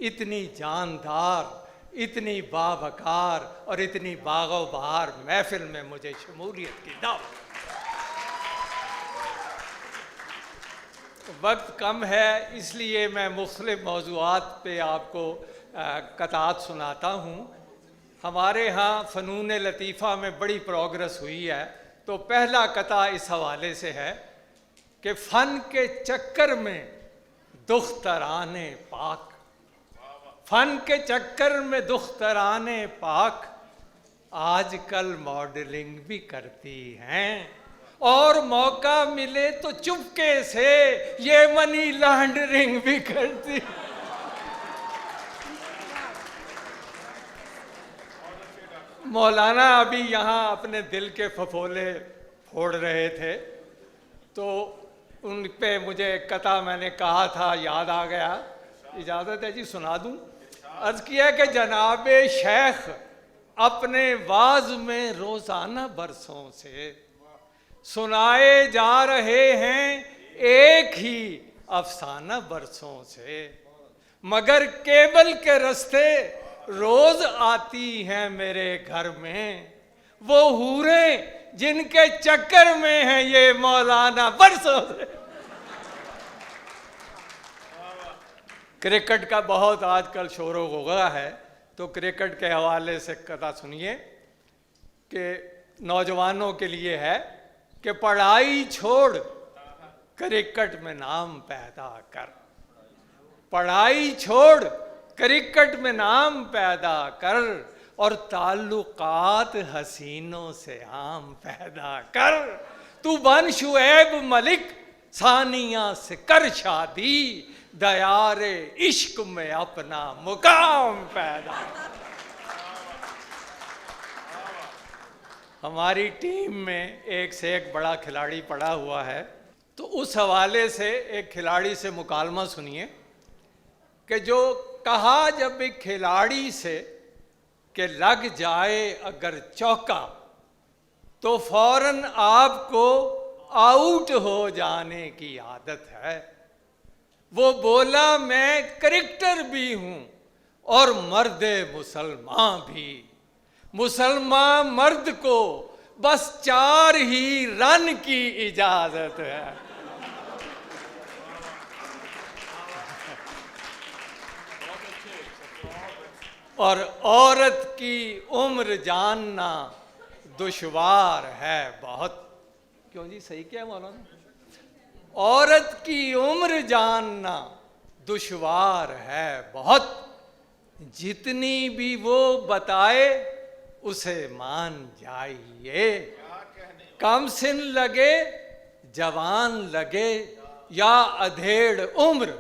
इतनी जानदार, इतनी बावकार और इतनी बागो बहार महफिल में मुझे शमूलियत की दावत। वक्त कम है इसलिए मैं मुख्तलिफ मौज़ूआत पे आपको कतात सुनाता हूँ। हमारे यहाँ फ़नून लतीफ़ा में बड़ी प्रोग्रेस हुई है। तो पहला कता इस हवाले से है कि फ़न के चक्कर में दुख्तराने पाक, फ़न के चक्कर में दुख्तराने पाक आजकल मॉडलिंग भी करती हैं, और मौका मिले तो चुपके से ये मनी लॉन्ड्रिंग भी करती। मौलाना अभी यहाँ अपने दिल के फफोले फोड़ रहे थे, तो उन पे मुझे कता मैंने कहा था याद आ गया। इजाज़त है जी, सुना दूँ। अर्ज़ किया कि जनाब शेख अपने वाज में रोज़ाना बरसों से सुनाए जा रहे हैं एक ही अफसाना बरसों से, मगर केबल के रास्ते रोज आती हैं मेरे घर में वो हूरें जिनके चक्कर में है ये मौलाना बरसों से। क्रिकेट का बहुत आजकल शोर हो गया है, तो क्रिकेट के हवाले से कथा सुनिए कि नौजवानों के लिए है कि पढ़ाई छोड़ क्रिकेट में नाम पैदा कर, पढ़ाई छोड़ क्रिकेट में नाम पैदा कर, और ताल्लुकात हसीनों से आम पैदा कर। तू बन शुएब मलिक सानिया से कर शादी, दयारे इश्क में अपना मुकाम पैदा। हमारी टीम में एक से एक बड़ा खिलाड़ी पड़ा हुआ है, तो उस हवाले से एक खिलाड़ी से मुकालमा सुनिए कि जो कहा जब एक खिलाड़ी से कि लग जाए अगर चौका तो फौरन आपको आउट हो जाने की आदत है। वो बोला मैं करेक्टर भी हूं और मर्द मुसलमान भी। मुसलमान मर्द को बस 4 ही रन की इजाजत है। और औरत की उम्र जानना दुश्वार है बहुत। क्यों जी, सही क्या है मौलाना? औरत की उम्र जानना दुश्वार है बहुत। जितनी भी वो बताए उसे मान जाइए। कम सिन लगे, जवान लगे या अधेड़ उम्र,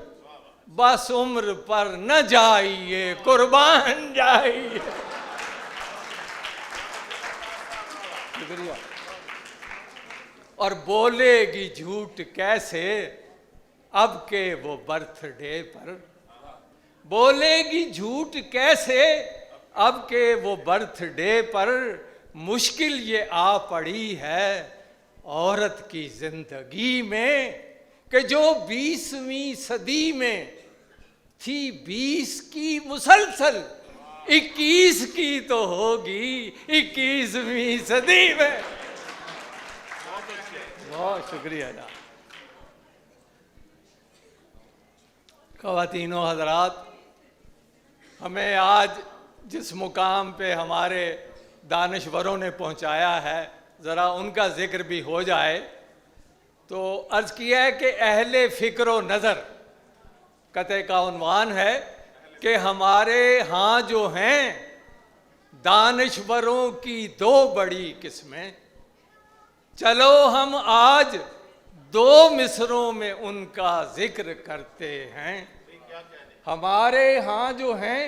बस उम्र पर न जाइए, कुर्बान जाइए। शुक्रिया। और बोलेगी झूठ कैसे अब के वो बर्थडे पर। बोलेगी झूठ कैसे अब के वो बर्थडे पर। मुश्किल ये आ पड़ी है औरत की जिंदगी में कि जो 20वीं सदी में थी 20 की मुसलसल, 21 की तो होगी 21वीं सदी में। बहुत शुक्रिया जनाब। ख़वातीनो हज़रात, हमें आज जिस मुकाम पे हमारे दानिशवरों ने पहुंचाया है, ज़रा उनका जिक्र भी हो जाए। तो अर्ज़ किया है कि अहले फ़िक्र व नज़र कते का उन्वान है कि हमारे यहाँ जो हैं दानिशवरों की 2 बड़ी किस्में। चलो हम आज 2 मिसरों में उनका जिक्र करते हैं। हमारे यहाँ जो हैं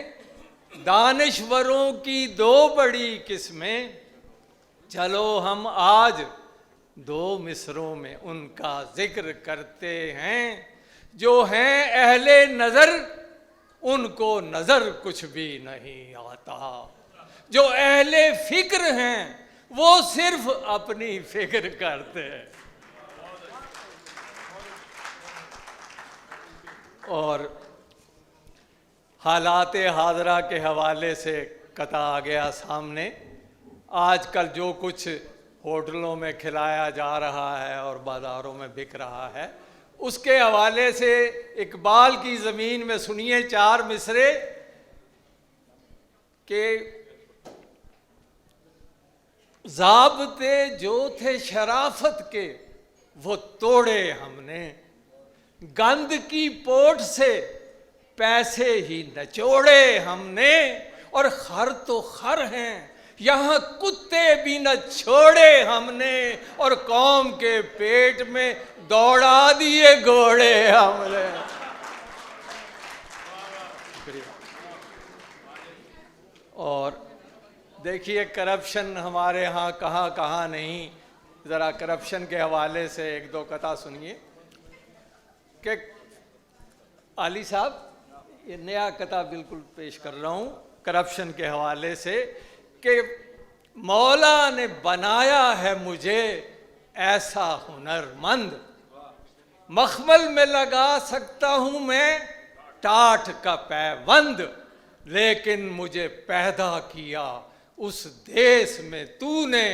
दानिशवरों की 2 बड़ी किस्में। चलो हम आज 2 मिसरों में उनका जिक्र करते हैं। जो हैं अहले नज़र उनको नज़र कुछ भी नहीं आता। जो अहले फ़िक्र हैं वो सिर्फ अपनी फिक्र करते हैं। और हालात हाज़रा के हवाले से कता आ गया सामने। आजकल जो कुछ होटलों में खिलाया जा रहा है और बाज़ारों में बिक रहा है, उसके हवाले से इकबाल की ज़मीन में सुनिए 4 मिसरे के ज़ाब्ते जो थे शराफत के वो तोड़े हमने। गंद की पोट से पैसे ही नचोड़े हमने। और खर तो खर हैं, यहाँ कुत्ते भी न छोड़े हमने। और कौम के पेट में दौड़ा दिए घोड़े हमने। और देखिए करप्शन हमारे यहाँ कहाँ कहाँ नहीं। ज़रा करप्शन के हवाले से 1-2 कथा सुनिए कि आली साहब, ये नया कथा बिल्कुल पेश कर रहा हूँ करप्शन के हवाले से कि मौला ने बनाया है मुझे ऐसा हुनरमंद। मखमल में लगा सकता हूँ मैं टाट का पैबंद, लेकिन मुझे पैदा किया उस देश में तूने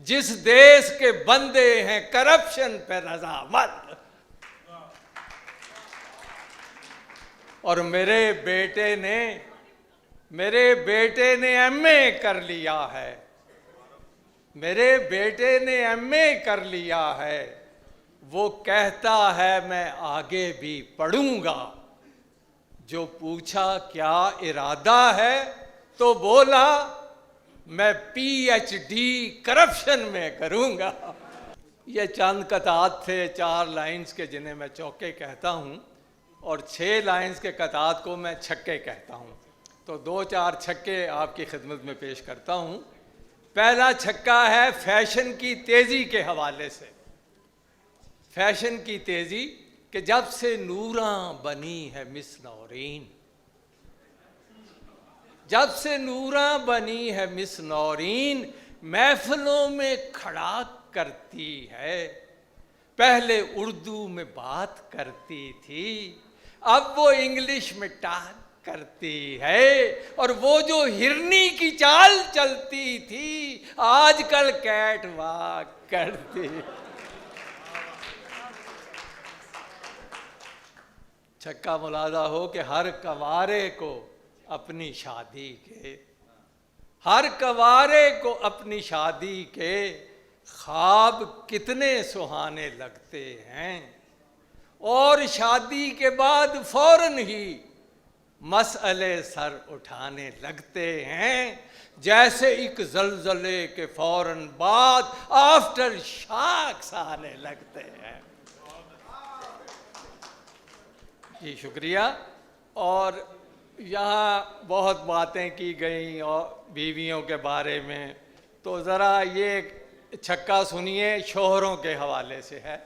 जिस देश के बंदे हैं करप्शन पे रज़ामंद। और मेरे बेटे ने एमए कर लिया है। मेरे बेटे ने एमए कर लिया है। वो कहता है मैं आगे भी पढ़ूंगा। जो पूछा क्या इरादा है तो बोला मैं पीएचडी करप्शन में करूंगा। ये चंद कतात थे 4 लाइंस के जिन्हें मैं चौके कहता हूँ और 6 लाइंस के कतात को मैं छक्के कहता हूँ। तो 2-4 छक्के आपकी खिदमत में पेश करता हूँ। पहला छक्का है फैशन की तेज़ी के हवाले से। फैशन की तेज़ी कि जब से नूरा बनी है मिस नौरीन, जब से नूरा बनी है मिस नौरीन, महफिलों में खड़ा करती है। पहले उर्दू में बात करती थी, अब वो इंग्लिश में टाक करती है। और वो जो हिरनी की चाल चलती थी, आजकल कैट वॉक करती। छक्का मुलादा हो कि हर कवारे को अपनी शादी के, हर कवारे को अपनी शादी के ख्वाब कितने सुहाने लगते हैं, और शादी के बाद फौरन ही मसले सर उठाने लगते हैं, जैसे एक जलजले के फौरन बाद आफ्टर शॉक्स आने लगते हैं। जी शुक्रिया। और यहाँ बहुत बातें की गई और बीवियों के बारे में, तो ज़रा ये छक्का सुनिए, शौहरों के हवाले से है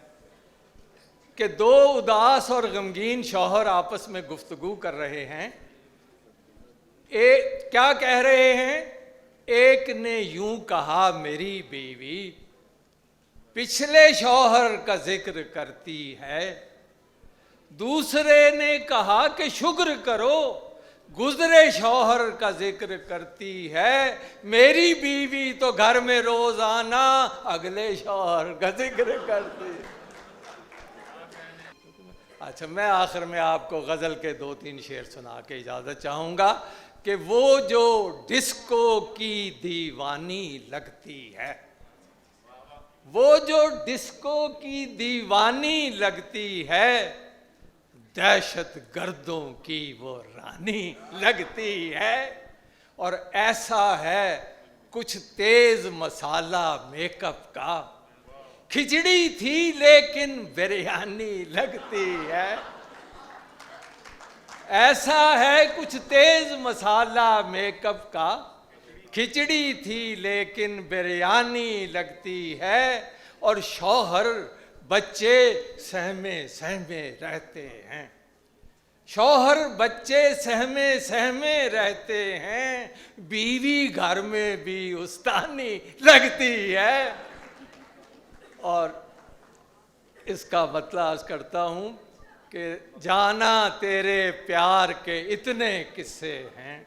कि दो उदास और गमगीन शौहर आपस में गुफ्तगू कर रहे हैं। क्या कह रहे हैं? एक ने यूं कहा मेरी बीवी पिछले शौहर का जिक्र करती है, दूसरे ने कहा कि शुक्र करो गुजरे शौहर का जिक्र करती है, मेरी बीवी तो घर में रोजाना अगले शौहर का जिक्र करती है। अच्छा, मैं आखिर में आपको गज़ल के 2-3 शेर सुना के इजाज़त चाहूँगा कि वो जो डिस्को की दीवानी लगती है, वो जो डिस्को की दीवानी लगती है, दहशत गर्दों की वो रानी लगती है। और ऐसा है कुछ तेज मसाला मेकअप का, खिचड़ी थी लेकिन बिरयानी लगती है। ऐसा है कुछ तेज मसाला मेकअप का, खिचड़ी थी लेकिन बिरयानी लगती है। और शौहर बच्चे सहमे सहमे रहते हैं, शौहर बच्चे सहमे सहमे रहते हैं, बीवी घर में भी उस्तानी लगती है। और इसका मतलब अर्ज करता हूँ कि जाना तेरे प्यार के इतने किस्से हैं,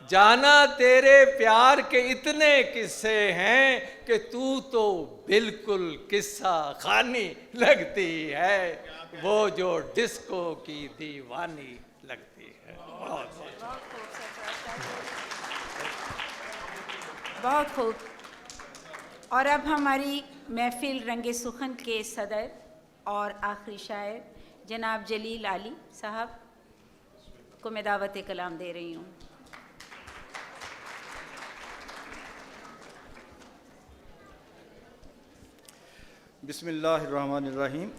जाना तेरे प्यार के इतने किस्से हैं कि तू तो बिल्कुल किस्सा खानी लगती है, वो जो डिस्को की दीवानी लगती है। बहुत खूब। और अब हमारी महफिल रंगे सुखन के सदर और आखिरी शायर जनाब जलील आली साहब को मैं दावत कलाम दे रही हूँ। बिस्मिल्लाहिर्रहमानिर्रहीम।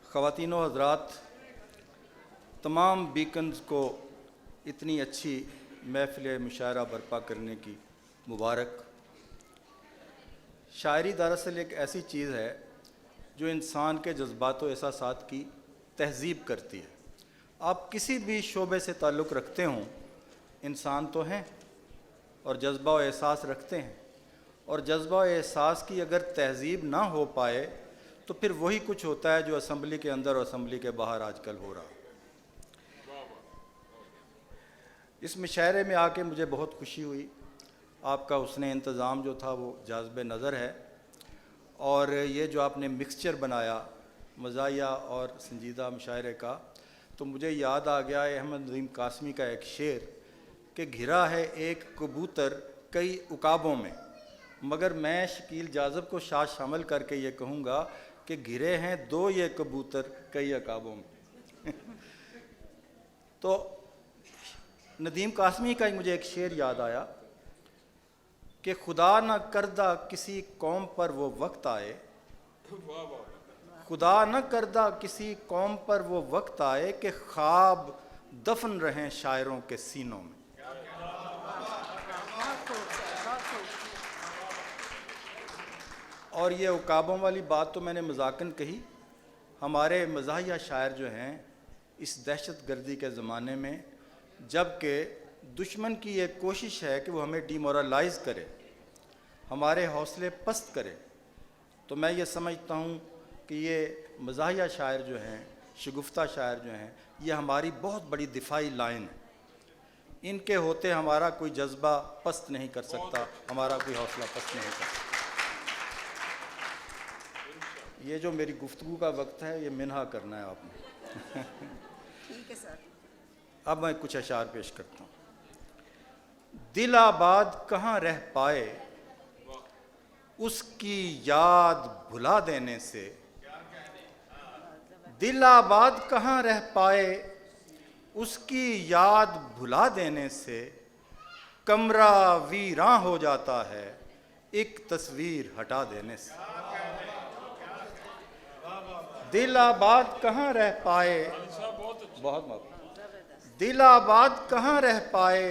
ख़वातीन व हज़रात, तमाम बीकन्स को इतनी अच्छी महफ़िल मुशायरा बर्पा करने की मुबारक। शायरी दरअसल एक ऐसी चीज़ है जो इंसान के जज्बात व एहसासात की तहज़ीब करती है। आप किसी भी शोबे से ताल्लुक़ रखते हों, इंसान तो हैं और जज्बा व एहसास रखते हैं, और जज्बा व एहसास की अगर तहज़ीब ना हो पाए तो फिर वही कुछ होता है जो असम्बली के अंदर और असम्बली के बाहर आजकल हो रहा। इस मुशायरे में आके मुझे बहुत खुशी हुई। आपका हुस्ने इंतज़ाम जो था वो जाज़िब नज़र है, और ये जो आपने मिक्सचर बनाया मज़ाहिया और संजीदा मुशायरे का, तो मुझे याद आ गया है अहमद नदीम कासमी का एक शेर कि घिरा है एक कबूतर कई उकाबों में, मगर मैं शकील जाज़ब को शाद शामिल करके ये कहूँगा कि घिरे हैं दो ये कबूतर कई अकाबों में। तो नदीम कासमी का ही मुझे एक शेर याद आया कि खुदा न करदा किसी कौम पर वो वक्त आए, खुदा न करदा किसी कौम पर वो वक्त आए कि ख्वाब दफन रहें शायरों के सीनों में। और ये उकाबों वाली बात तो मैंने मजाकन कही। हमारे मज़ाहिया शायर जो हैं इस दहशत गर्दी के ज़माने में, जबकि दुश्मन की एक कोशिश है कि वो हमें डिमोरलाइज़ करे, हमारे हौसले पस्त करे, तो मैं ये समझता हूँ कि ये मज़ाहिया शायर जो हैं, शगुफ्ता शायर जो हैं, ये हमारी बहुत बड़ी दिफाई लाइन है। इनके होते हमारा कोई जज्बा पस्त नहीं कर सकता, हमारा कोई हौसला पस्त नहीं कर सकता। ये जो मेरी गुफ्तगू का वक्त है, ये मिन्हा करना है आपने। ठीक है सर। अब मैं कुछ अशार पेश करता हूँ। दिल आबाद कहाँ रह पाए उसकी याद भुला देने से, दिल आबाद कहाँ रह पाए उसकी याद भुला देने से, कमरा वीरां हो जाता है एक तस्वीर हटा देने से। दिल आबाद कहाँ रह पाए, बहुत दिल आबाद कहाँ रह पाए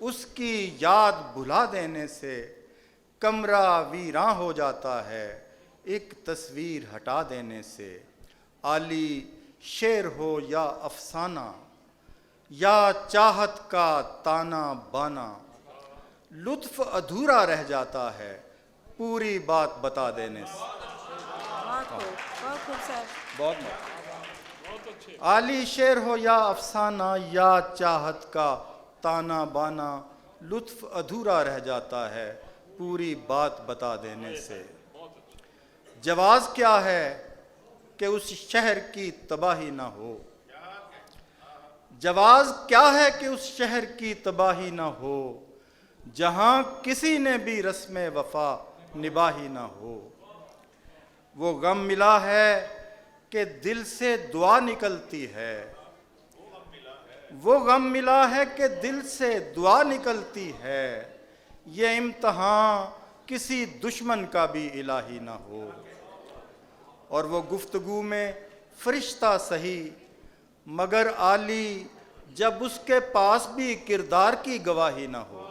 उसकी याद भुला देने से, कमरा वीरां हो जाता है एक तस्वीर हटा देने से। आली शेर हो या अफसाना या चाहत का ताना बाना, लुत्फ अधूरा रह जाता है पूरी बात बता देने से। बहुत खूब सर। बहुत आली शेर हो या अफसाना या चाहत का ताना बाना, लुत्फ अधूरा रह जाता है पूरी बात बता देने से। जवाज़ क्या है कि उस शहर की तबाही ना हो, जवाज़ क्या है कि उस शहर की तबाही ना हो, जहाँ किसी ने भी रस्म वफा निभाही ना हो। वो गम मिला है कि दिल से दुआ निकलती है, वो गम मिला है कि दिल से दुआ निकलती है, ये इम्तहान किसी दुश्मन का भी इलाही ना हो। और वो गुफ्तगू में फरिश्ता सही मगर आली जब उसके पास भी किरदार की गवाही ना हो।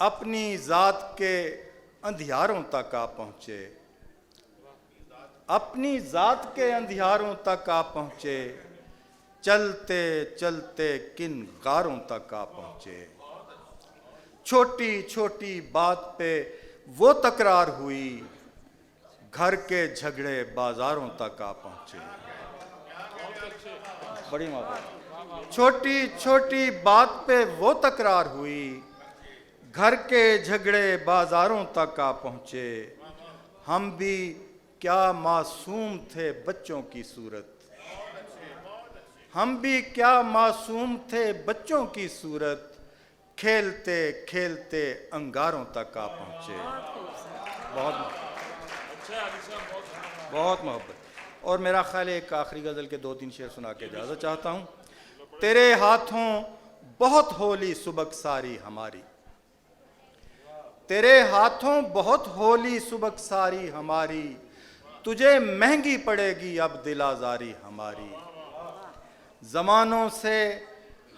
अपनी ज़ात के अंधियारों तक आ पहुँचे, अपनी ज़ात के अंधियारों तक आ पहुँचे, चलते चलते किन गारों तक आ पहुँचे। छोटी छोटी बात पे वो तकरार हुई, घर के झगड़े बाजारों तक आ पहुँचे। बड़ी बात। छोटी छोटी बात पे वो तकरार हुई, घर के झगड़े बाजारों तक आ पहुँचे। हम भी क्या मासूम थे बच्चों की सूरत, हम भी क्या मासूम थे बच्चों की सूरत, खेलते खेलते अंगारों तक आ पहुँचे। बहुत मोहब्बत। और मेरा ख्याल है एक आखिरी गज़ल के 2-3 शेर सुना के इजाज़त चाहता हूँ। तेरे हाथों बहुत होली सुबक सारी हमारी, तेरे हाथों बहुत होली सुबक सारी हमारी, तुझे महंगी पड़ेगी अब दिल आज़ारी हमारी। ज़मानों से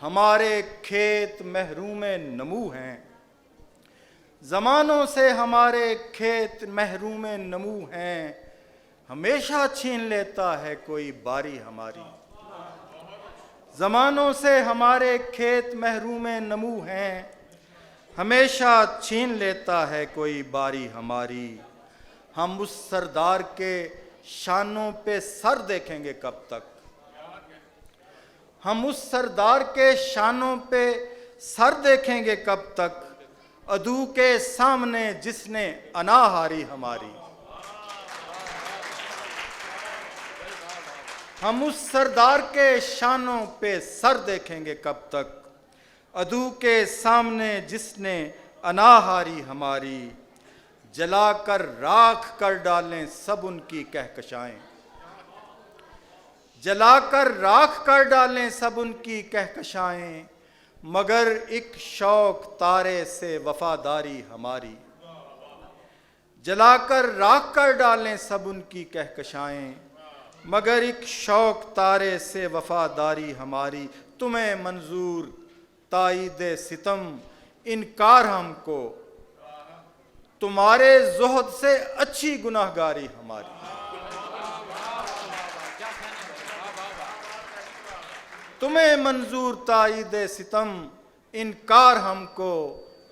हमारे खेत महरूम नमू हैं, ज़मानों से हमारे खेत महरूम नमू हैं, हमेशा छीन लेता है कोई बारी हमारी। ज़मानों से हमारे खेत महरूम नमू हैं, हमेशा छीन लेता है कोई बारी हमारी। हम उस सरदार के शानों पे सर देखेंगे कब तक, हम उस सरदार के शानों पे सर देखेंगे कब तक, अदू के सामने जिसने अना हारी हमारी। हम उस सरदार के शानों पे सर देखेंगे कब तक, अदू के सामने जिसने अना हारी हमारी। जलाकर राख कर डालें सब उनकी कहकशाएं, जलाकर राख कर डालें सब उनकी कहकशाएं, मगर एक शौक तारे से वफादारी हमारी। जलाकर राख कर डालें सब उनकी कहकशाएं, मगर एक शौक तारे से वफादारी हमारी। तुम्हें मंजूर ताईद सितम इनकार हमको, तुम्हारे ज़ुहद से अच्छी गुनाहगारी हमारी। तुम्हें मंजूर ताईद सितम इनकार हमको,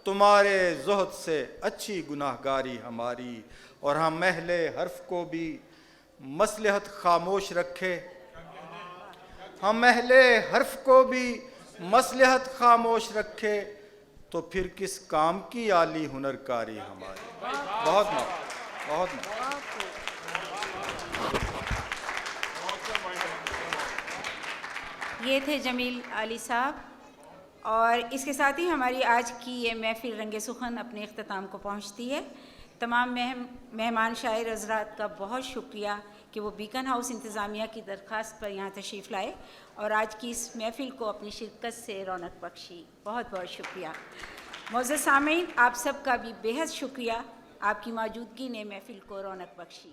तुम्हारे ज़ुहद से अच्छी गुनाहगारी हमारी। और हम महले हर्फ को भी मसलहत खामोश रखे, हम महले हर्फ को भी मसलहत खामोश रखे, तो फिर किस काम की आली हुनरकारी हमारी। बहुत बहुत ये थे जमील आली साहब। और इसके साथ ही हमारी आज की ये महफिल रंगे सुखन अपने इख्तिताम को पहुंचती है। तमाम मेहमान शायर हज़रात का बहुत शुक्रिया कि वो बीकन हाउस इंतज़ामिया की दरख्वास्त पर यहाँ तशरीफ़ लाए और आज की इस महफिल को अपनी शिरकत से रौनक बख्शी। बहुत बहुत शुक्रिया। मोअज़्ज़ज़ सामीन, आप सब का भी बेहद शुक्रिया, आपकी मौजूदगी ने महफिल को रौनक बख्शी।